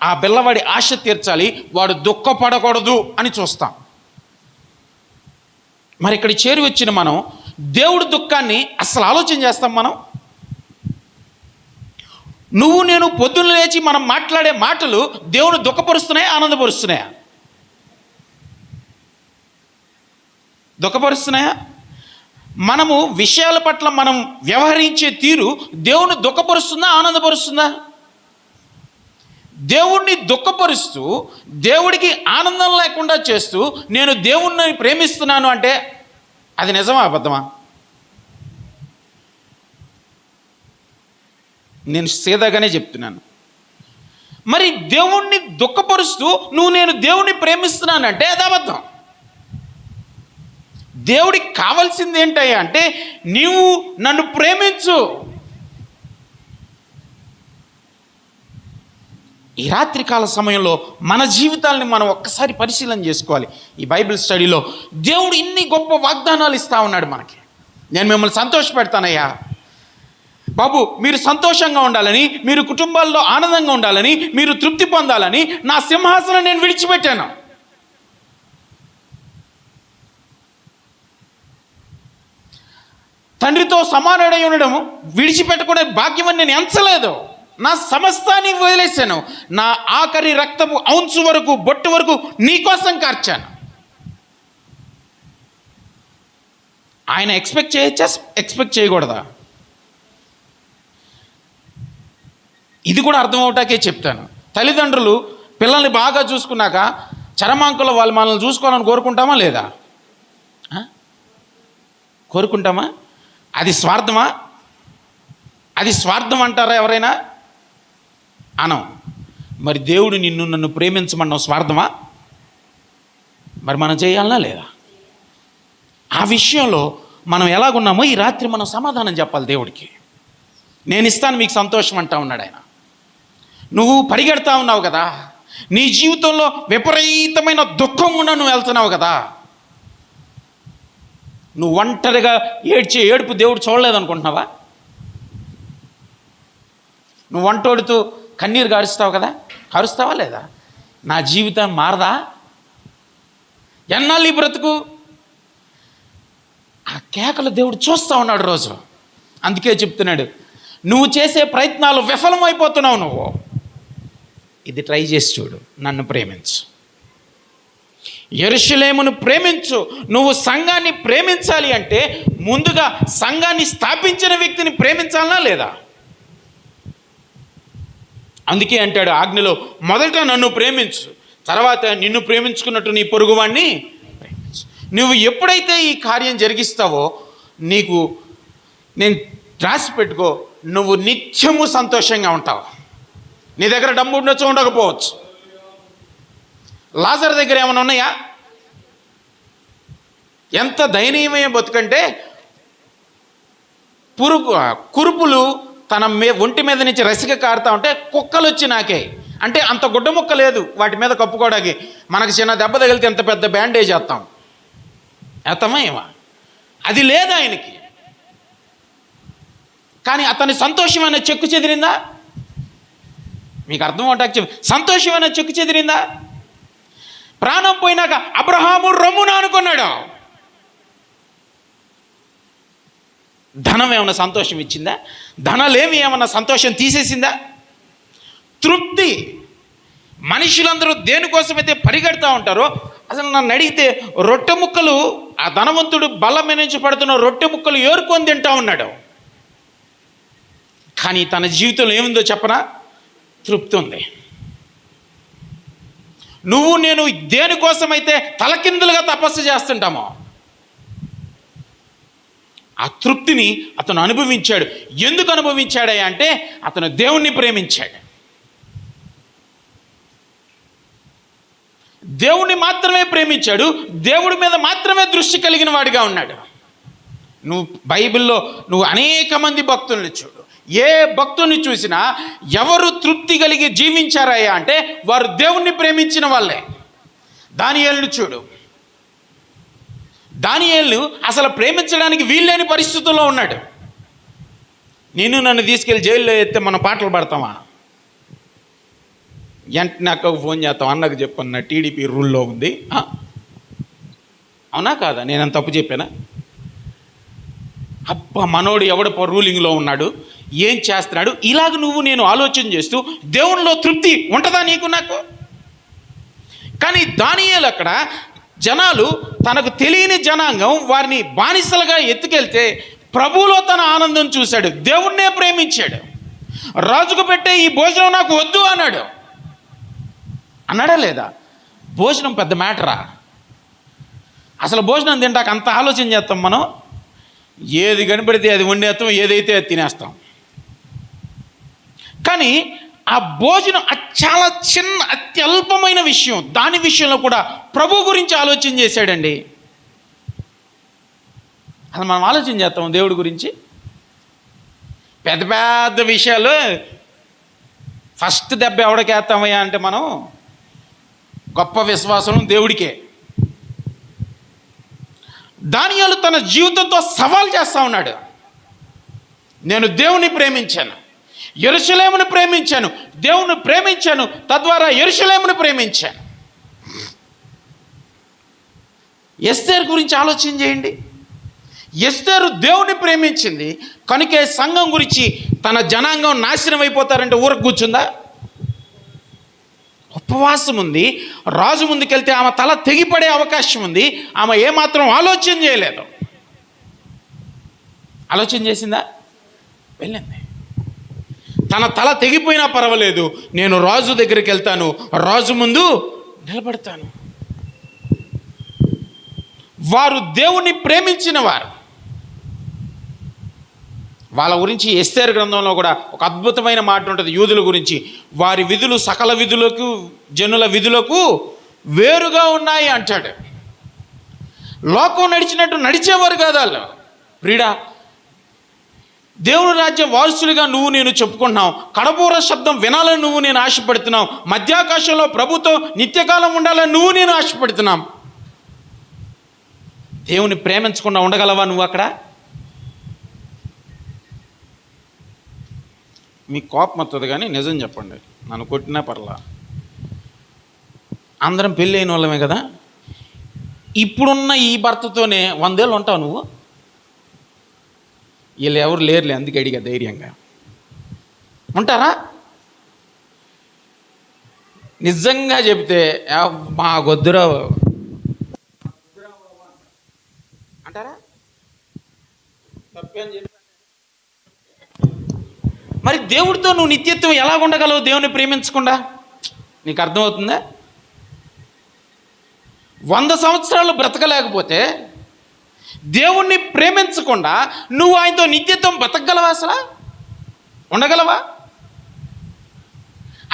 ఆ పిల్లవాడి ఆశ తీర్చాలి, వాడు దుఃఖపడకూడదు అని చూస్తాం. మరి ఇక్కడ చేరి వచ్చిన మనం దేవుడి దుఃఖాన్ని అసలు ఆలోచన చేస్తాం మనం? నువ్వు నేను పొద్దున్న లేచి మనం మాట్లాడే మాటలు దేవుని దుఃఖపరుస్తున్నాయా, ఆనందపరుస్తున్నాయా? దుఃఖపరుస్తున్నాయా? మనము విషయాల పట్ల మనం వ్యవహరించే తీరు దేవుని దుఃఖపరుస్తుందా, ఆనందపరుస్తుందా? దేవుణ్ణి దుఃఖపరుస్తూ దేవుడికి ఆనందం లేకుండా చేస్తూ నేను దేవుణ్ణి ప్రేమిస్తున్నాను అంటే అది నిజమా, అబద్ధమా? నేను సీదాగానే చెప్తున్నాను. మరి దేవుణ్ణి దుఃఖపరుస్తూ నేను దేవుణ్ణి ప్రేమిస్తున్నానంటే అది అబద్ధం. దేవుడికి కావాల్సింది ఏంటయ్యా అంటే నీవు నన్ను ప్రేమించు. ఈ రాత్రికాల సమయంలో మన జీవితాలని మనం ఒక్కసారి పరిశీలన చేసుకోవాలి. ఈ బైబిల్ స్టడీలో దేవుడు ఇన్ని గొప్ప వాగ్దానాలు ఇస్తూ ఉన్నాడు మనకి. నేను మిమ్మల్ని సంతోషపెడతానయ్యా బాబు, మీరు సంతోషంగా ఉండాలని, మీరు కుటుంబాల్లో ఆనందంగా ఉండాలని, మీరు తృప్తి పొందాలని నా సింహాసనం నేను విడిచిపెట్టాను. తండ్రితో సమానుడై ఉండడం విడిచిపెట్టకూడే భాగ్యం అని నేను ఎంచలేదు. నా సమస్తాన్ని వదిలేశాను. నా ఆఖరి రక్తపు ఔన్సు వరకు, బొట్టు వరకు నీకోసం కార్చాను. ఆయన ఎక్స్పెక్ట్ చేయొచ్చా, ఎక్స్పెక్ట్ చేయకూడదా? ఇది కూడా అర్థం అవటాకే చెప్తాను. తల్లిదండ్రులు పిల్లల్ని బాగా చూసుకున్నాక చరమాంకుల వాళ్ళు మనల్ని చూసుకోవాలని కోరుకుంటామా లేదా? కోరుకుంటామా? అది స్వార్థమా? అది స్వార్థం అంటారా ఎవరైనా? అనం. మరి దేవుడు నిన్ను నన్ను ప్రేమించమన్నావు స్వార్థమా? మరి మనం చేయాలనా లేదా? ఆ విషయంలో మనం ఎలాగున్నామో ఈ రాత్రి మనం సమాధానం చెప్పాలి దేవుడికి. నేను ఇస్తాను మీకు సంతోషం అంటా ఉన్నాడు ఆయన. నువ్వు పరిగెడతా ఉన్నావు కదా, నీ జీవితంలో విపరీతమైన దుఃఖం కూడా నువ్వు వెళ్తున్నావు కదా. నువ్వు ఒంటరిగా ఏడ్చే ఏడుపు దేవుడు చూడలేదనుకుంటున్నావా? నువ్వు వంటోడుతూ కన్నీరు కారుస్తావు కదా, కారుస్తావా లేదా? నా జీవితం మారదా? ఎన్నాళ్ళు ఈ బ్రతుకు? ఆ కేకలు దేవుడు చూస్తూ ఉన్నాడు రోజు. అందుకే చెప్తున్నాడు, నువ్వు చేసే ప్రయత్నాలు విఫలమైపోతున్నావు. నువ్వు ఇది ట్రై చేసి చూడు, నన్ను ప్రేమించు, యెరూషలేమును ప్రేమించు. నువ్వు సంఘాన్ని ప్రేమించాలి అంటే ముందుగా సంఘాన్ని స్థాపించిన వ్యక్తిని ప్రేమించాలనా లేదా? అందుకే అంటాడు ఆజ్ఞలో, మొదట నన్ను ప్రేమించు, తర్వాత నిన్ను ప్రేమించుకున్నట్టు నీ పొరుగువాణ్ణి ప్రేమించు. నువ్వు ఎప్పుడైతే ఈ కార్యం జరిగిస్తావో నీకు నేను రాసి పెట్టుకో, నువ్వు నిత్యము సంతోషంగా ఉంటావు. నీ దగ్గర డబ్బు ఉండొచ్చు, ఉండకపోవచ్చు. లాజర్ దగ్గర ఏమైనా ఉన్నాయా? ఎంత దయనీయమైన బతుకంటే కురుపులు తన ఒంటి మీద నుంచి రసిక కారుతా ఉంటే కుక్కలు వచ్చి నాకే అంటే అంత గుడ్డ ముక్క లేదు వాటి మీద కప్పుకోవడానికి. మనకు చిన్న దెబ్బ తగిలితే ఎంత పెద్ద బ్యాండేజ్ వేస్తాం, వేస్తామా ఏమా? అది లేదు ఆయనకి. కానీ అతని సంతోషమైన చెక్కు చెదిరిందా? మీకు అర్థం అవటానికి సంతోషమైన చెక్కు చెదిరిందా? ప్రాణం పోయినాక అబ్రహాము రొమ్మున అనుకున్నాడు. ధనం ఏమన్నా సంతోషం ఇచ్చిందా? ధనలేమి ఏమన్నా సంతోషం తీసేసిందా? తృప్తి. మనుషులందరూ దేనికోసమైతే పరిగెడతా ఉంటారో, అసలు నన్ను అడిగితే రొట్టె ముక్కలు, ఆ ధనవంతుడు బల్ల మీద నుంచి పడుతున్న రొట్టె ముక్కలు ఏరుకొని తింటా ఉన్నాడు. కానీ తన జీవితంలో ఏముందో చెప్పనా? తృప్తి ఉంది. నువ్వు నేను దేనికోసమైతే తలకిందులుగా తపస్సు చేస్తుంటామో ఆ తృప్తిని అతను అనుభవించాడు. ఎందుకు అనుభవించాడయ్యా అంటే అతను దేవుణ్ణి ప్రేమించాడు. దేవుణ్ణి మాత్రమే ప్రేమించాడు. దేవుడి మీద మాత్రమే దృష్టి కలిగిన వాడిగా ఉన్నాడు. నువ్వు బైబిల్లో నువ్వు అనేక మంది భక్తుల్ని చూడు, ఏ భక్తుని చూసినా ఎవరు తృప్తి కలిగి జీవించారయ్యా అంటే వారు దేవుణ్ణి ప్రేమించిన వాళ్ళే. దానియేలును చూడు, దానియేలు అసలు ప్రేమించడానికి వీల్లేని పరిస్థితుల్లో ఉన్నాడు. నన్ను తీసుకెళ్ళి జైల్లో ఎత్తే మనం పాటలు పాడతామా? వెంటనే అక్కకు ఫోన్ చేస్తాం, అన్నకు చెప్పన్న టీడీపీ రూల్లో ఉంది. అవునా కాదా? నేను తప్పు చెప్పానా? అబ్బా మనోడు ఎవడ రూలింగ్లో ఉన్నాడు, ఏం చేస్తున్నాడు, ఇలాగ నువ్వు నేను ఆలోచన చేస్తూ దేవునిలో తృప్తి ఉంటుందా నీకు నాకు? కానీ దానియేలు అక్కడ జనాలు, తనకు తెలియని జనాంగం వారిని బానిసలుగా ఎత్తుకెళ్తే ప్రభువులో తన ఆనందం చూశాడు, దేవుణ్ణే ప్రేమించాడు. రాజుకు పెట్టే ఈ భోజనం నాకు వద్దు అన్నాడు. అన్నాడా లేదా? భోజనం పెద్ద మ్యాటరా? అసలు భోజనం తింటాక అంత ఆలోచన చేస్తాం మనం. ఏది కనబడితే అది వండేస్తాం, ఏదైతే అది తినేస్తాం. కానీ ఆ భోజనం చాలా చిన్న అత్యల్పమైన విషయం, దాని విషయంలో కూడా ప్రభు గురించి ఆలోచన చేశాడండి. అసలు మనం ఆలోచన చేస్తాం దేవుడి గురించి పెద్ద పెద్ద విషయాలు. ఫస్ట్ దెబ్బ ఎవడికి వేస్తామయ్యా అంటే మనం గొప్ప విశ్వాసం దేవుడికే. దానియేలు తన జీవితంతో సవాల్ చేస్తూ ఉన్నాడు. నేను దేవుని ప్రేమించాను, యెరూషలేమును ప్రేమించాను, దేవుని ప్రేమించాను, తద్వారా యెరూషలేమును ప్రేమించాను. ఎస్తేరు గురించి ఆలోచన చేయండి. ఎస్తేరు దేవుని ప్రేమించింది కనుకే సంఘం గురించి తన జనాంగం నాశనం అయిపోతారంటే ఊరకు కూర్చుందా? ఉపవాసం ఉంది, రాజు ముందుకెళ్తే ఆమె తల తెగిపడే అవకాశం ఉంది, ఆమె ఏమాత్రం ఆలోచన చేయలేదు. ఆలోచన చేసిందా? వెళ్ళింది. తన తల తెగిపోయినా పర్వాలేదు, నేను రాజు దగ్గరికి వెళ్తాను, రాజు ముందు నిలబడతాను. వారు దేవుణ్ణి ప్రేమించిన వారు. వాళ్ళ గురించి ఎస్తేరు గ్రంథంలో కూడా ఒక అద్భుతమైన మాట ఉంటుంది యూదుల గురించి. వారి విధులు సకల విధులకు, జనుల విధులకు వేరుగా ఉన్నాయి అంటాడు. లోకం నడిచినట్టు నడిచేవారు కాదు వాళ్ళు. ప్రియుడా, దేవుని రాజ్య వారసులుగా నువ్వు నేను చెప్పుకుంటున్నావు, కడబూర శబ్దం వినాలని నువ్వు నేను ఆశపడుతున్నావు, మధ్యాకాశంలో ప్రభుతో నిత్యకాలం ఉండాలని నువ్వు నేను ఆశపడుతున్నాం. దేవుని ప్రేమించకుండా ఉండగలవా నువ్వు అక్కడ? మీకు కోపం వస్తుంది కానీ నిజం చెప్పండి, నన్ను కొట్టినా పర్లా, అందరం పెళ్ళి అయిన వాళ్ళమే కదా. ఇప్పుడున్న ఈ భర్తతోనే 100 ఏళ్ళు ఉంటావు నువ్వు? వీళ్ళు ఎవరు లేరులే, అందుకే అడిగా ధైర్యంగా. ఉంటారా? నిజంగా చెప్తే మా గొద్దురా అంటారా? తప్పేం చెప్పి మరి దేవుడితో నువ్వు నిత్యత్వం ఎలా ఉండగలవు దేవుని ప్రేమించకుండా? నీకు అర్థమవుతుందా? 100 సంవత్సరాలు బ్రతకలేకపోతే దేవుణ్ణి ప్రేమించకుండా నువ్వు ఆయనతో నిత్యత్వం బ్రతకగలవా? అసలు ఉండగలవా?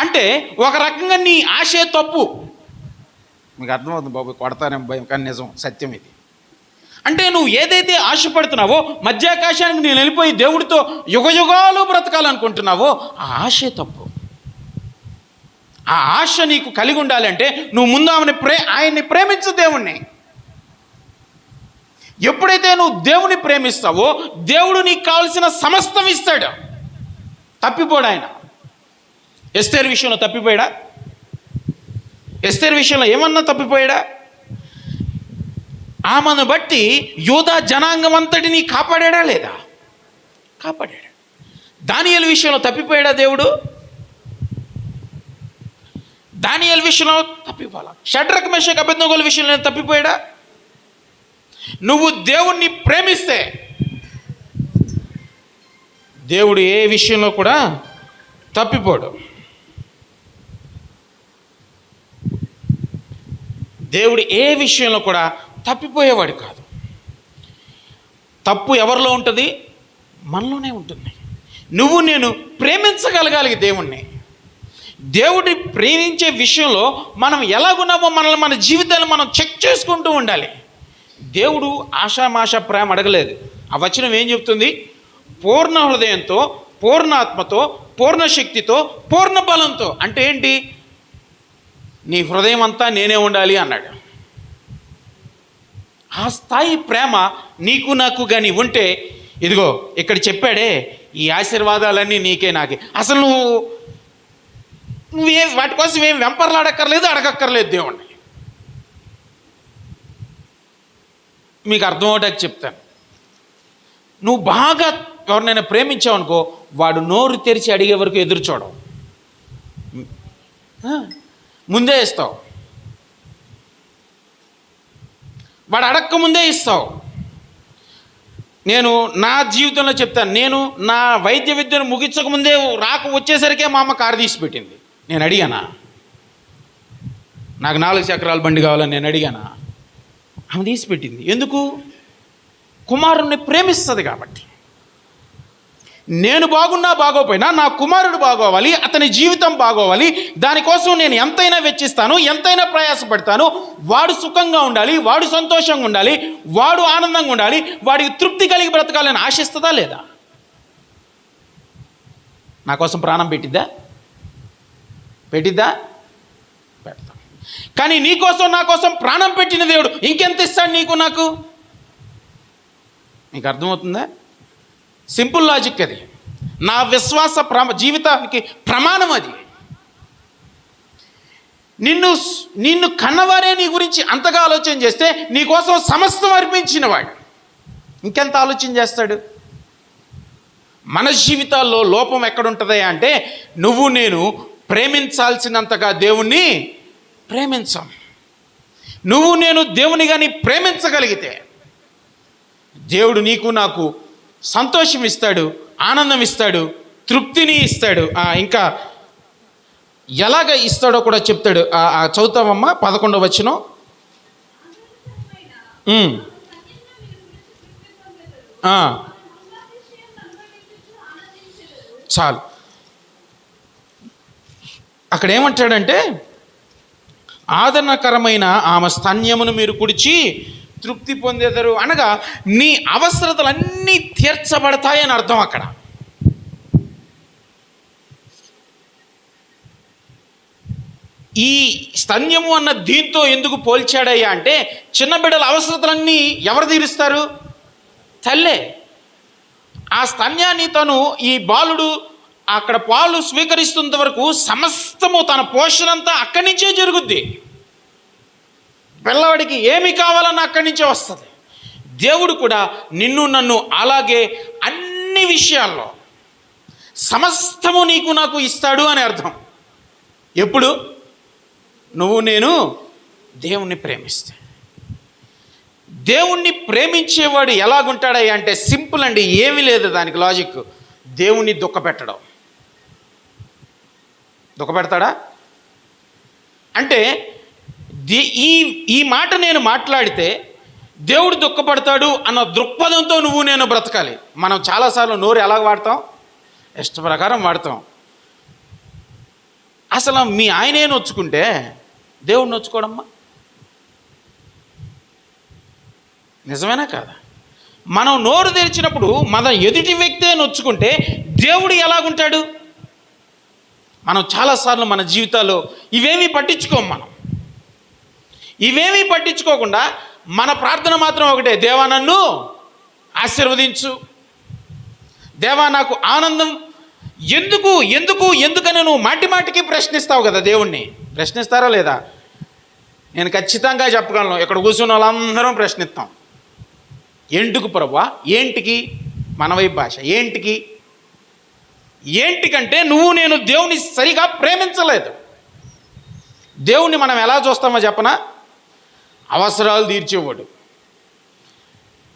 అంటే ఒక రకంగా నీ ఆశే తప్పు. మీకు అర్థమవుతుంది బాబు, కొడతానేం భయం, కానీ నిజం, సత్యం ఇది. అంటే నువ్వు ఏదైతే ఆశపడుతున్నావో, మధ్యాకాశానికి నేను వెళ్ళిపోయి దేవుడితో యుగయుగాలు బ్రతకాలనుకుంటున్నావో, ఆ ఆశే తప్పు. ఆ ఆశ నీకు కలిగి ఉండాలంటే నువ్వు ముందు ఆయన్ని ప్రేమించు, దేవుణ్ణి. ఎప్పుడైతే నువ్వు దేవుని ప్రేమిస్తావో దేవుడు నీకు కావాల్సిన సమస్తం ఇస్తాడు. తప్పిపోడు ఆయన. ఎస్తేరు విషయంలో తప్పిపోయాడా? ఎస్తేరు విషయంలో ఏమన్నా తప్పిపోయాడా? ఆమెను బట్టి యూదా జనాంగం అంతటిని కాపాడా లేదా? కాపాడాడు. దానియేలు విషయంలో తప్పిపోయాడా దేవుడు? దానియేలు విషయంలో తప్పిపోలా. షడ్రక్ మెషక్ అబేద్నెగోల విషయంలో తప్పిపోయాడా? నువ్వు దేవుణ్ణి ప్రేమిస్తే దేవుడు ఏ విషయంలో కూడా తప్పిపోడు. దేవుడు ఏ విషయంలో కూడా తప్పిపోయేవాడు కాదు. తప్పు ఎవరిలో ఉంటుంది? మనలోనే ఉంటుంది. నువ్వు నేను ప్రేమించగలగాలి దేవుణ్ణి. దేవుడిని ప్రేమించే విషయంలో మనం ఎలాగున్నామో మనల్ని, మన జీవితాన్ని మనం చెక్ చేసుకుంటూ ఉండాలి. దేవుడు ఆషామాష ప్రేమ అడగలేదు. ఆ వచనం ఏం చెప్తుంది? పూర్ణ హృదయంతో, పూర్ణాత్మతో, పూర్ణ శక్తితో, పూర్ణ బలంతో. అంటే ఏంటి? నీ హృదయం అంతా నేనే ఉండాలి అన్నాడు. ఆ స్థాయి ప్రేమ నీకు నాకు కానీ ఉంటే, ఇదిగో ఇక్కడ చెప్పాడే, ఈ ఆశీర్వాదాలన్నీ నీకే నాకే. అసలు నువ్వేం వాటి కోసం ఏం వెంపర్లాడక్కర్లేదు, అడగక్కర్లేదు దేవుణ్ణి. మీకు అర్థమవుతాక చెప్తాను. నువ్వు బాగా ఎవరినైనా ప్రేమించావు అనుకో, వాడు నోరు తెరిచి అడిగే వరకు ఎదురు చూడవు, ముందే ఇస్తావు. వాడు అడక్క ముందే ఇస్తావు. నేను నా జీవితంలో చెప్తాను, నేను నా వైద్య విద్యను ముగించకముందే వచ్చేసరికే మా అమ్మ కారు తీసి పెట్టింది. నేను అడిగానా? నాకు 4 చక్రాల బండి కావాలని నేను అడిగానా? ఆమె తీసి పెట్టింది. ఎందుకు? కుమారుణ్ణి ప్రేమిస్తుంది కాబట్టి. నేను బాగున్నా బాగోపోయినా నా కుమారుడు బాగోవాలి, అతని జీవితం బాగోవాలి, దానికోసం నేను ఎంతైనా వెచ్చిస్తాను, ఎంతైనా ప్రయాసపడతాను. వాడు సుఖంగా ఉండాలి, వాడు సంతోషంగా ఉండాలి, వాడు ఆనందంగా ఉండాలి, వాడికి తృప్తి కలిగి బ్రతకాలని ఆశిస్తుందా లేదా? నా కోసం ప్రాణం పెట్టిద్దా? పెడతా. కానీ నీకోసం నా కోసం ప్రాణం పెట్టిన దేవుడు ఇంకెంత ఇస్తాడు నీకు నాకు? నీకు అర్థమవుతుందా? సింపుల్ లాజిక్ అది. నా విశ్వాస జీవితానికి ప్రమాణం అది. నిన్ను కన్నవారే నీ గురించి అంతగా ఆలోచన చేస్తే నీకోసం సమస్తం అర్పించిన వాడు ఇంకెంత ఆలోచన చేస్తాడు? మన జీవితాల్లో లోపం ఎక్కడుంటుంది అంటే, నువ్వు నేను ప్రేమించాల్సినంతగా దేవుణ్ణి ప్రేమించాం. నువ్వు నేను దేవుని కానీ ప్రేమించగలిగితే దేవుడు నీకు నాకు సంతోషం ఇస్తాడు, ఆనందం ఇస్తాడు, తృప్తిని ఇస్తాడు. ఇంకా ఎలాగ ఇస్తాడో కూడా చెప్తాడు. చదువుతామమ్మా 11వ వచనం. చాలు. అక్కడ ఏమంటాడంటే, ఆదరణకరమైన ఆమె స్తన్యమును మీరు కుడిచి తృప్తి పొందేదరు అనగా నీ అవసరతలన్నీ తీర్చబడతాయని అర్థం. అక్కడ ఈ స్తన్యము అన్న దీంతో ఎందుకు పోల్చాడయ్యా అంటే, చిన్న బిడ్డల అవసరతలన్నీ ఎవరు తీరుస్తారు? తల్లే. ఆ స్తన్యాన్ని తను, ఈ బాలుడు అక్కడ పాలు స్వీకరిస్తున్నంత వరకు సమస్తము తన పోషణ అంతా అక్కడి నుంచే జరుగుద్ది. పిల్లవాడికి ఏమి కావాలన్నా అక్కడి నుంచే వస్తుంది. దేవుడు కూడా నిన్ను నన్ను అలాగే అన్ని విషయాల్లో సమస్తము నీకు నాకు ఇస్తాడు అని అర్థం. ఎప్పుడు? నువ్వు నేను దేవుణ్ణి ప్రేమిస్తే. దేవుణ్ణి ప్రేమించేవాడు ఎలాగుంటాడయ్యా అంటే, సింపుల్ అండి, ఏమీ లేదు దానికి లాజిక్. దేవుణ్ణి దుఃఖపెట్టడం. దుఃఖపెడతాడా అంటే, ఈ మాట నేను మాట్లాడితే దేవుడు దుఃఖపడతాడు అన్న దృక్పథంతో నువ్వు నేను బ్రతకాలి. మనం చాలాసార్లు నోరు ఎలా వాడతాం? ఇష్ట ప్రకారం వాడతాం. అసలు మీ ఆయనే నొచ్చుకుంటే దేవుడు నొచ్చుకోడమ్మా? నిజమేనా కాదా? మనం నోరు తెరిచినప్పుడు మన ఎదుటి వ్యక్తే నొచ్చుకుంటే దేవుడు ఎలాగుంటాడు? మనం చాలాసార్లు మన జీవితాల్లో ఇవేమీ పట్టించుకోం. మనం ఇవేమీ పట్టించుకోకుండా మన ప్రార్థన మాత్రం ఒకటే, దేవా నన్ను ఆశీర్వదించు, దేవా నాకు ఆనందం. ఎందుకని నువ్వు మాటికి ప్రశ్నిస్తావు కదా దేవుణ్ణి. ప్రశ్నిస్తారా లేదా? నేను ఖచ్చితంగా చెప్పగలను, ఇక్కడ కూర్చున్న వాళ్ళందరం ప్రశ్నిస్తాం. ఎందుకు ప్రభువా? ఏంటికి? మన వైపు భాష ఏంటికంటే, నువ్వు నేను దేవుని సరిగా ప్రేమించలేదు. దేవుణ్ణి మనం ఎలా చూస్తామో చెప్పనా? అవసరాలు తీర్చేవాడు.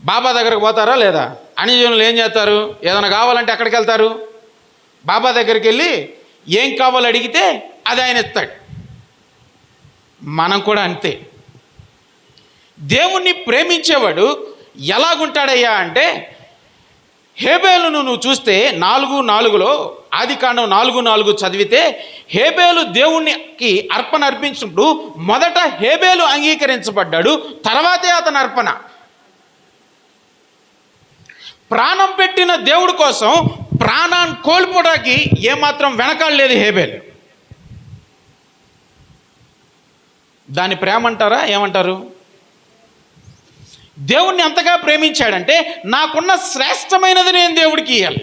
బాబా దగ్గరకు పోతారా లేదా? అన్యజనులు ఏం చేస్తారు? ఏదైనా కావాలంటే ఎక్కడికి వెళ్తారు? బాబా దగ్గరికి వెళ్ళి ఏం కావాలో అడిగితే అది ఆయన ఇస్తాడు. మనం కూడా అంతే. దేవుణ్ణి ప్రేమించేవాడు ఎలాగుంటాడయ్యా అంటే, హేబేలును నువ్వు చూస్తే 4:4లో, ఆదికాండం 4:4 చదివితే, హేబేలు దేవునికి అర్పణ అర్పించినప్పుడు మొదట హేబేలు అంగీకరించబడ్డాడు, తర్వాతే అతని అర్పణ. ప్రాణం పెట్టిన దేవుడి కోసం ప్రాణాన్ని కోల్పోవడానికి ఏమాత్రం వెనకాడలేదు హేబేలు. దాని ప్రేమ అంటారా? ఏమంటారు? దేవుణ్ణి అంతగా ప్రేమించాడంటే, నాకున్న శ్రేష్టమైనది నేను దేవుడికి ఇవ్వాలి.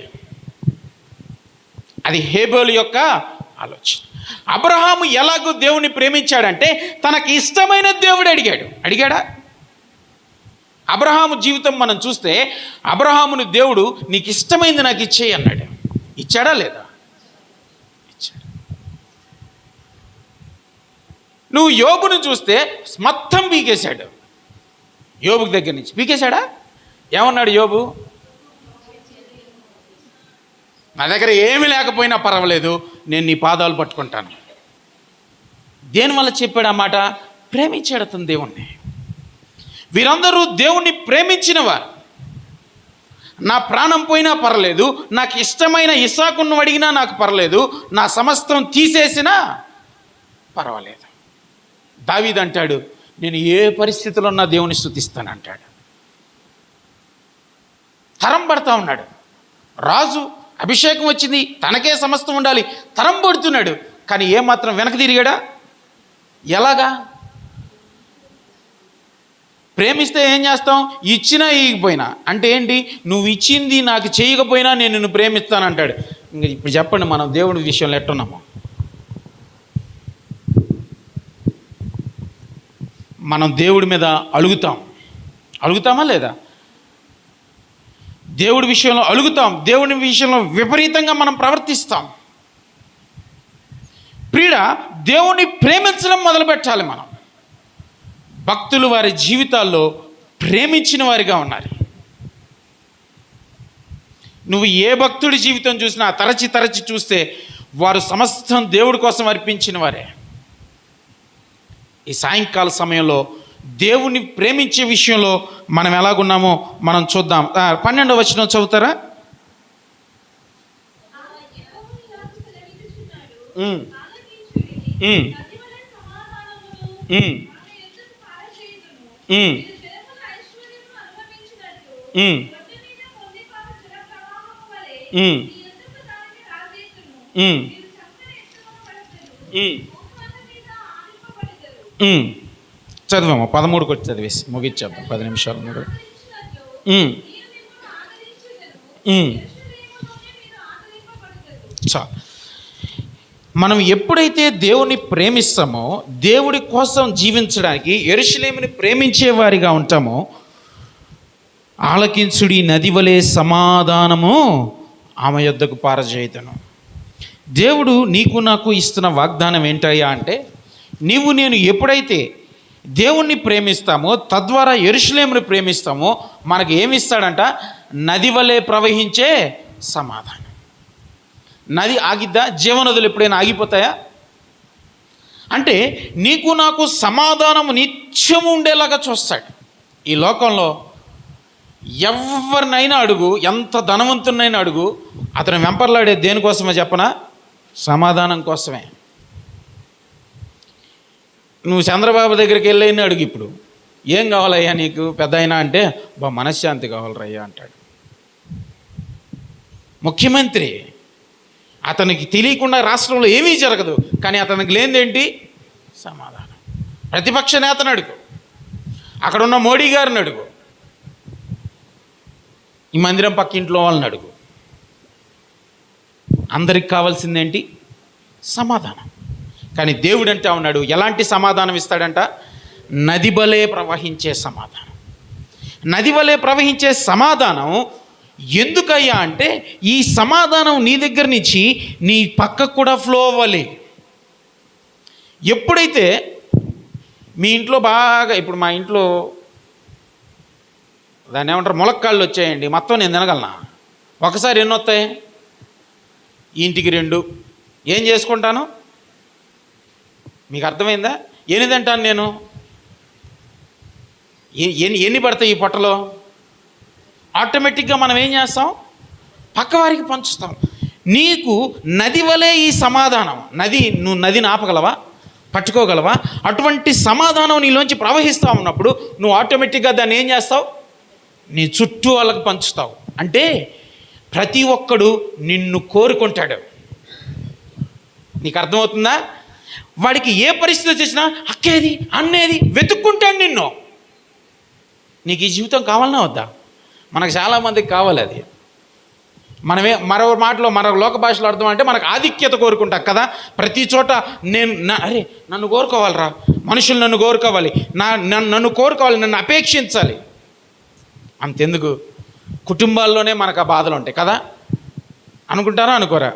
అది హేబేలు యొక్క ఆలోచన. అబ్రహాము ఎలాగో దేవుణ్ణి ప్రేమించాడంటే, తనకి ఇష్టమైన దేవుడు అడిగాడా? అబ్రహాము జీవితం మనం చూస్తే అబ్రహాముని దేవుడు నీకు ఇష్టమైంది నాకు ఇచ్చేయి అన్నాడు. ఇచ్చాడా లేదా? ఇచ్చాడు. నువ్వు యోబుని చూస్తే మొత్తం పీకేశాడు. యోబుకి దగ్గర నుంచి పీకేశాడా? ఏమన్నాడు యోబు? నా దగ్గర ఏమీ లేకపోయినా పర్వాలేదు, నేను నీ పాదాలు పట్టుకుంటాను. దేనివల్ల చెప్పాడు ఆ మాట? ప్రేమించాడు అతను దేవుణ్ణి. వీరందరూ దేవుణ్ణి ప్రేమించిన వారు. నా ప్రాణం పోయినా పర్లేదు, నాకు ఇష్టమైన ఇస్సాకును అడిగినా నాకు పర్లేదు, నా సమస్తం తీసేసినా పర్వాలేదు. దావీదు అంటాడు, నేను ఏ పరిస్థితిలో నా దేవుని స్తుతిస్తానంటాడు. తరం పడతా ఉన్నాడు. రాజు అభిషేకం వచ్చింది, తనకే సమస్తం ఉండాలి, తరం పడుతున్నాడు. కానీ ఏమాత్రం వెనక తిరిగాడా? ఎలాగా? ప్రేమిస్తే ఏం చేస్తాం? ఇచ్చినా ఇవ్వకపోయినా. అంటే ఏంటి? నువ్వు ఇచ్చింది నాకు చేయకపోయినా నేను నిన్ను ప్రేమిస్తానంటాడు. ఇంకా ఇప్పుడు చెప్పండి, మనం దేవుడి విషయంలో ఎట్టున్నాము? మనం దేవుడి మీద అలుగుతామా లేదా? దేవుడి విషయంలో అలుగుతాం, దేవుడి విషయంలో విపరీతంగా మనం ప్రవర్తిస్తాం. ప్రియుడా, దేవుని ప్రేమించడం మొదలుపెట్టాలి. మనం భక్తులు వారి జీవితాల్లో ప్రేమించిన వారిగా ఉన్నారు. నువ్వు ఏ భక్తుడి జీవితం చూసినా తరచి చూస్తే వారు సమస్తం దేవుడి కోసం అర్పించిన వారే. ఈ సాయంకాల సమయంలో దేవుని ప్రేమించే విషయంలో మనం ఎలాగున్నామో మనం చూద్దాం. 12వ వచనం చదువుతారా? చదివాము 13కి వచ్చి చదివేసి ముగిచ్చేద్దాం 10 నిమిషాలు. చాలు. మనం ఎప్పుడైతే దేవుని ప్రేమిస్తామో, దేవుడి కోసం జీవించడానికి యెరూషలేముని ప్రేమించే వారిగా ఉంటామో, ఆలకించుడి నది వలె సమాధానము ఆమె యొద్దకు పారజేయుదును. దేవుడు నీకు నాకు ఇస్తున్న వాగ్దానం ఏంటయ్యా అంటే, నీవు నేను ఎప్పుడైతే దేవుణ్ణి ప్రేమిస్తామో, తద్వారా యెరూషలేముని ప్రేమిస్తామో, మనకు ఏమిస్తాడంట? నది వలె ప్రవహించే సమాధానం. నది ఆగిద్దా? జీవనదులు ఎప్పుడైనా ఆగిపోతాయా? అంటే నీకు నాకు సమాధానం నిత్యం ఉండేలాగా చూస్తాడు. ఈ లోకంలో ఎవరినైనా అడుగు, ఎంత ధనవంతునైనా అడుగు, అతను వెంపర్లాడే దేనికోసమే చెప్పనా? సమాధానం కోసమే. నువ్వు చంద్రబాబు దగ్గరికి వెళ్ళైనా అడుగు, ఇప్పుడు ఏం కావాలయ్యా నీకు పెద్ద అయినా అంటే, మనశ్శాంతి కావాలరయ్యా అంటాడు. ముఖ్యమంత్రి, అతనికి తెలియకుండా రాష్ట్రంలో ఏమీ జరగదు, కానీ అతనికి లేనిదేంటి? సమాధానం. ప్రతిపక్ష నేతను అడుగు, అక్కడున్న మోడీ గారిని అడుగు, ఈ మందిరం పక్కింట్లో వాళ్ళని అడుగు, అందరికి కావాల్సిందేంటి? సమాధానం. కానీ దేవుడు అంటే ఉన్నాడు, ఎలాంటి సమాధానం ఇస్తాడంట? నది వలె ప్రవహించే సమాధానం. నది వలె ప్రవహించే సమాధానం ఎందుకయ్యా అంటే, ఈ సమాధానం నీ దగ్గర నుంచి నీ పక్కకు కూడా ఫ్లో అవ్వాలి. ఎప్పుడైతే మీ ఇంట్లో బాగా, ఇప్పుడు మా ఇంట్లో దాన్ని ఏమంటారు, ములక్కాళ్ళు వచ్చాయండి, మొత్తం నేను తినగలనా? ఒకసారి ఎన్ని వస్తాయి? ఇంటికి 2. ఏం చేసుకుంటాను? మీకు అర్థమైందా? ఎన్ని తింటాను నేను? ఎన్ని పడతాయి ఈ పొట్టలో? ఆటోమేటిక్గా మనం ఏం చేస్తాం? పక్కవారికి పంచుతాం. నీకు నది వలె ఈ సమాధానం. నువ్వు నదిని ఆపగలవా? పట్టుకోగలవా? అటువంటి సమాధానం నీలోంచి ప్రవహిస్తూ ఉన్నప్పుడు నువ్వు ఆటోమేటిక్గా దాన్ని ఏం చేస్తావు? నీ చుట్టూ వాళ్ళకి పంచుతావు. అంటే ప్రతి ఒక్కడు నిన్ను కోరుకుంటాడు. నీకు అర్థమవుతుందా? వాడికి ఏ పరిస్థితి వచ్చేసినా అక్కేది అన్నేది వెతుక్కుంటాడు నిన్ను. నీకు ఈ జీవితం కావాలన్నా వద్దా? మనకు చాలామందికి కావాలి అది. మనమే మరో మాటలో, మరో లోక భాషలో అర్థం అంటే మనకు ఆధిక్యత కోరుకుంటాం కదా. ప్రతి చోట నన్ను కోరుకోవాలిరా, మనుషులు నన్ను కోరుకోవాలి, నన్ను కోరుకోవాలి, నన్ను అపేక్షించాలి. అంతెందుకు, కుటుంబాల్లోనే మనకు ఆ బాధలు ఉంటాయి కదా, అనుకుంటారా అనుకోరా?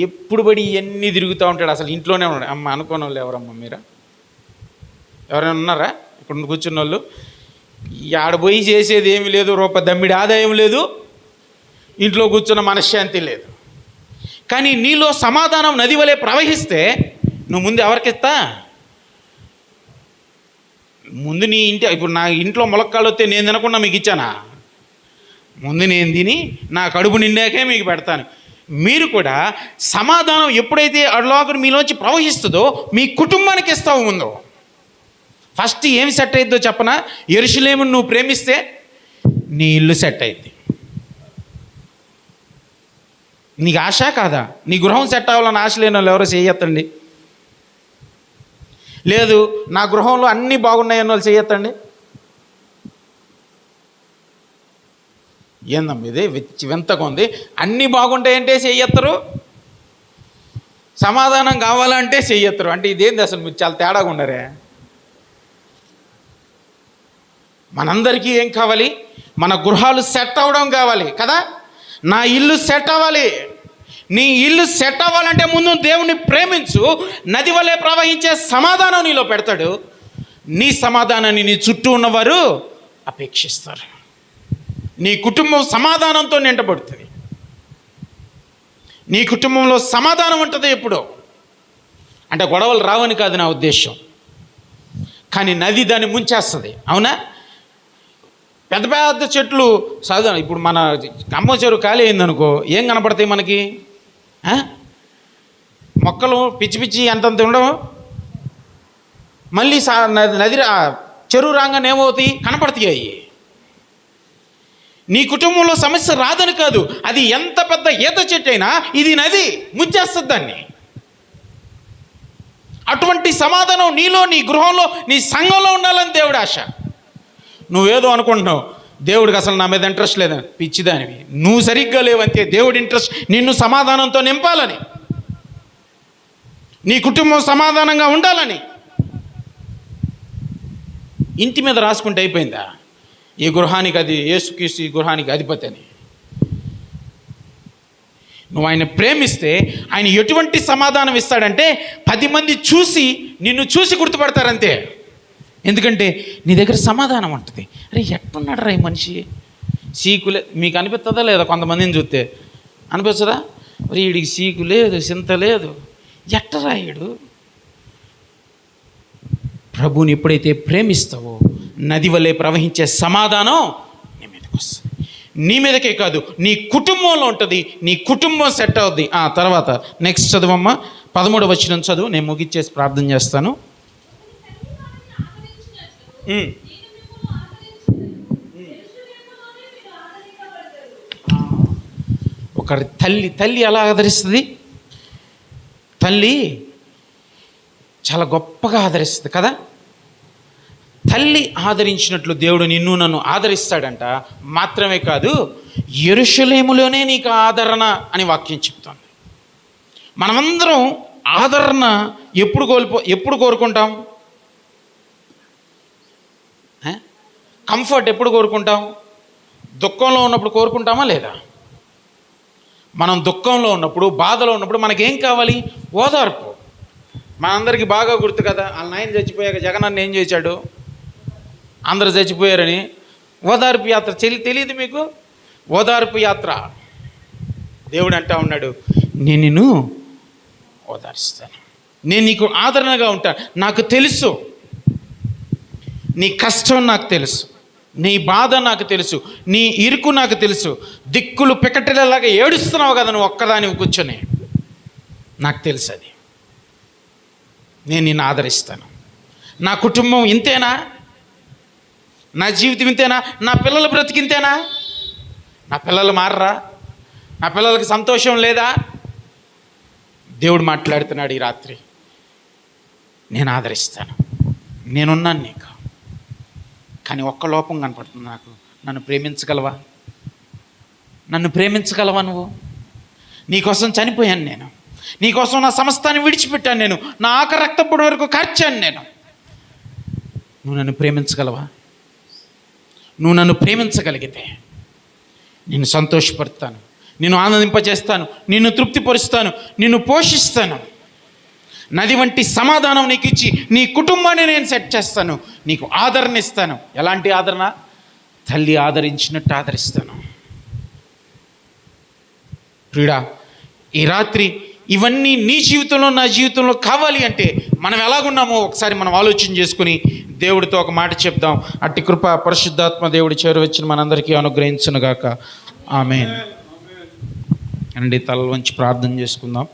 ఎప్పుడు పడి ఇవన్నీ తిరుగుతూ ఉంటాడు, అసలు ఇంట్లోనే ఉన్నాడు. అమ్మ అనుకోని వాళ్ళు ఎవరమ్మా మీరు? ఎవరైనా ఉన్నారా ఇక్కడ కూర్చున్న వాళ్ళు? ఆడపోయి చేసేది ఏమీ లేదు, రూపాయి దమ్మిడి ఆదాయం లేదు, ఇంట్లో కూర్చున్న మనశ్శాంతి లేదు. కానీ నీలో సమాధానం నది వలె ప్రవహిస్తే నువ్వు ముందు ఎవరికిస్తా? ముందు నీ ఇంటి, ఇప్పుడు నా ఇంట్లో ములక్కాళ్ళు వస్తే నేను తినకుండా మీకు ఇచ్చానా? ముందు నేను తిని నా కడుపు నిండాకే మీకు పెడతాను. మీరు కూడా సమాధానం ఎప్పుడైతే అడ్లాగును మీలోంచి ప్రవహిస్తుందో మీ కుటుంబానికి ఇస్తావు. ముందు ఫస్ట్ ఏమి సెట్ అయిద్దో చెప్పనా? యెరూషలేమును నువ్వు ప్రేమిస్తే నీ ఇల్లు సెట్ అయింది. నీకు ఆశ కాదా? నీ గృహం సెట్ అవ్వాలని ఆశ లేని వాళ్ళు ఎవరో చేయొద్దండి. లేదు నా గృహంలో అన్నీ బాగున్నాయన్న వాళ్ళు చేయొద్దండి. ఏందమ్మా ఇది వింతగా ఉంది? అన్నీ బాగుంటాయంటే చెయ్యత్తరు, సమాధానం కావాలంటే చెయ్యత్తరు. అంటే ఇదేంది అసలు? మీరు చాలా తేడాగా ఉండరే. మనందరికీ ఏం కావాలి? మన గృహాలు సెట్ అవ్వడం కావాలి కదా. నా ఇల్లు సెట్ అవ్వాలి. నీ ఇల్లు సెట్ అవ్వాలంటే ముందు దేవుని ప్రేమించు. నది వలె ప్రవహించే సమాధానం నీలో పెడతాడు. నీ సమాధానాన్ని నీ చుట్టూ ఉన్నవారు అపేక్షిస్తారు. నీ కుటుంబం సమాధానంతో నిండబడుతుంది. నీ కుటుంబంలో సమాధానం ఉంటుంది ఎప్పుడో. అంటే గొడవలు రావని కాదు నా ఉద్దేశం, కానీ నది దాన్ని ముంచేస్తుంది. అవునా? పెద్ద పెద్ద చెట్లు సాధారణ, ఇప్పుడు మన కమ్మ చెరువు ఖాళీ అయిందనుకో, ఏం కనపడతాయి మనకి? మొక్కలు పిచ్చి పిచ్చి ఎంతంత ఉండవు. మళ్ళీ నది చెరువు రాగానే ఏమవుతాయి? కనపడతాయి. నీ కుటుంబంలో సమస్య రాదని కాదు, అది ఎంత పెద్ద ఈత చెట్టు అయినా ఇది నది ముంచేస్తుంది దాన్ని. అటువంటి సమాధానం నీలో, నీ గృహంలో, నీ సంఘంలో ఉండాలని దేవుడి ఆశ. నువ్వేదో అనుకుంటున్నావు, దేవుడికి అసలు నా మీద ఇంట్రెస్ట్ లేదని. పిచ్చిదానివి, నువ్వు సరిగ్గా లేవంతే. దేవుడి ఇంట్రెస్ట్ నిన్ను సమాధానంతో నింపాలని, నీ కుటుంబం సమాధానంగా ఉండాలని. ఇంటి మీద రాసుకుంటే అయిపోయిందా? ఈ గృహానికి అది యేసుక్రీస్తు, ఈ గృహానికి అధిపతి అని. నువ్వు ఆయన ప్రేమిస్తే ఆయన ఎటువంటి సమాధానం ఇస్తాడంటే 10 మంది చూసి నిన్ను చూసి గుర్తుపడతారంతే. ఎందుకంటే నీ దగ్గర సమాధానం ఉంటుంది. అరే ఎట్టున్నాడు రా ఈ మనిషి, సీకులే. మీకు అనిపిస్తుందా లేదా? కొంతమందిని చూస్తే అనిపిస్తుందా? మరి వీడికి సీకు లేదు, చింత లేదు, ఎట్టరాయుడు. ప్రభుని ఎప్పుడైతే ప్రేమిస్తావో నది వలె ప్రవహించే సమాధానం నీ మీదకి వస్తుంది. నీ మీదకే కాదు, నీ కుటుంబంలో ఉంటుంది. నీ కుటుంబం సెట్ అవుద్ది. తర్వాత నెక్స్ట్ చదువమ్మ, 13వ వచనం చదువు. నేను ముగిచ్చేసి ప్రార్థన చేస్తాను. ఒకరి తల్లి ఎలా ఆదరిస్తుంది? తల్లి చాలా గొప్పగా ఆదరిస్తుంది కదా. తల్లి ఆదరించినట్లు దేవుడు నిన్ను నన్ను ఆదరిస్తాడంట. మాత్రమే కాదు, యెరూషలేములోనే నీకు ఆదరణ అని వాక్యం చెప్తుంది. మనమందరం ఆదరణ ఎప్పుడు కోరుకుంటాం? కంఫర్ట్ ఎప్పుడు కోరుకుంటాం? దుఃఖంలో ఉన్నప్పుడు కోరుకుంటామా లేదా? మనం దుఃఖంలో ఉన్నప్పుడు, బాధలో ఉన్నప్పుడు మనకేం కావాలి? ఓదార్పు. మనందరికీ బాగా గుర్తు కదా, వాళ్ళ నాయన చచ్చిపోయాక జగనన్న ఏం చేశాడు? అందరూ చచ్చిపోయారని ఓదార్పు యాత్ర తెలియదు మీకు? ఓదార్పు యాత్ర. దేవుడు అంటా ఉన్నాడు, నేను నిన్ను ఓదార్స్తాను, నేను నీకు ఆదరణగా ఉంటాను. నాకు తెలుసు నీ కష్టం, నాకు తెలుసు నీ బాధ, నాకు తెలుసు నీ ఇరుకు, నాకు తెలుసు. దిక్కులు పికటెలలాగా ఏడుస్తున్నావు కదా నువ్వు ఒక్కదాని కూర్చొని, నాకు తెలుసు అది. నేను నిన్ను ఆదరిస్తాను. నా కుటుంబం ఇంతేనా? నా జీవితం ఇంతేనా? నా పిల్లల బ్రతికింతేనా? నా పిల్లలు మారరా? నా పిల్లలకి సంతోషం లేదా? దేవుడు మాట్లాడుతున్నాడు ఈ రాత్రి, నేను ఆదరిస్తాను, నేనున్నాను నీకు. కానీ ఒక్క లోపం కనపడుతుంది నాకు. నన్ను ప్రేమించగలవా? నన్ను ప్రేమించగలవా? నువ్వు నీకోసం చనిపోయాను నేను, నీకోసం నా సమస్తాన్ని విడిచిపెట్టాను నేను, నా ఆఖరి రక్తపొడి వరకు ఖర్చాను నేను. నువ్వు నన్ను ప్రేమించగలవా? నువ్వు నన్ను ప్రేమించగలిగితే నిన్ను సంతోషపరుస్తాను, నిన్ను ఆనందింపజేస్తాను, నిన్ను తృప్తిపరుస్తాను, నిన్ను పోషిస్తాను. నది వంటి సమాధానం నీకు ఇచ్చి నీ కుటుంబాన్ని నేను సెట్ చేస్తాను, నీకు ఆదరణ ఇస్తాను. ఎలాంటి ఆదరణ? తల్లి ఆదరించినట్టు ఆదరిస్తాను. ప్రియుడా, ఈ రాత్రి ఇవన్నీ నీ జీవితంలో నా జీవితంలో కావాలి అంటే మనం ఎలాగున్నామో ఒకసారి మనం ఆలోచన చేసుకుని దేవుడితో ఒక మాట చెప్దాం. అట్టి కృప పరిశుద్ధాత్మ దేవుడి చేరువచ్చిన మనందరికీ అనుగ్రహించునుగాక. ఆమేన్. అండి, తల వంచి ప్రార్థన చేసుకుందాం.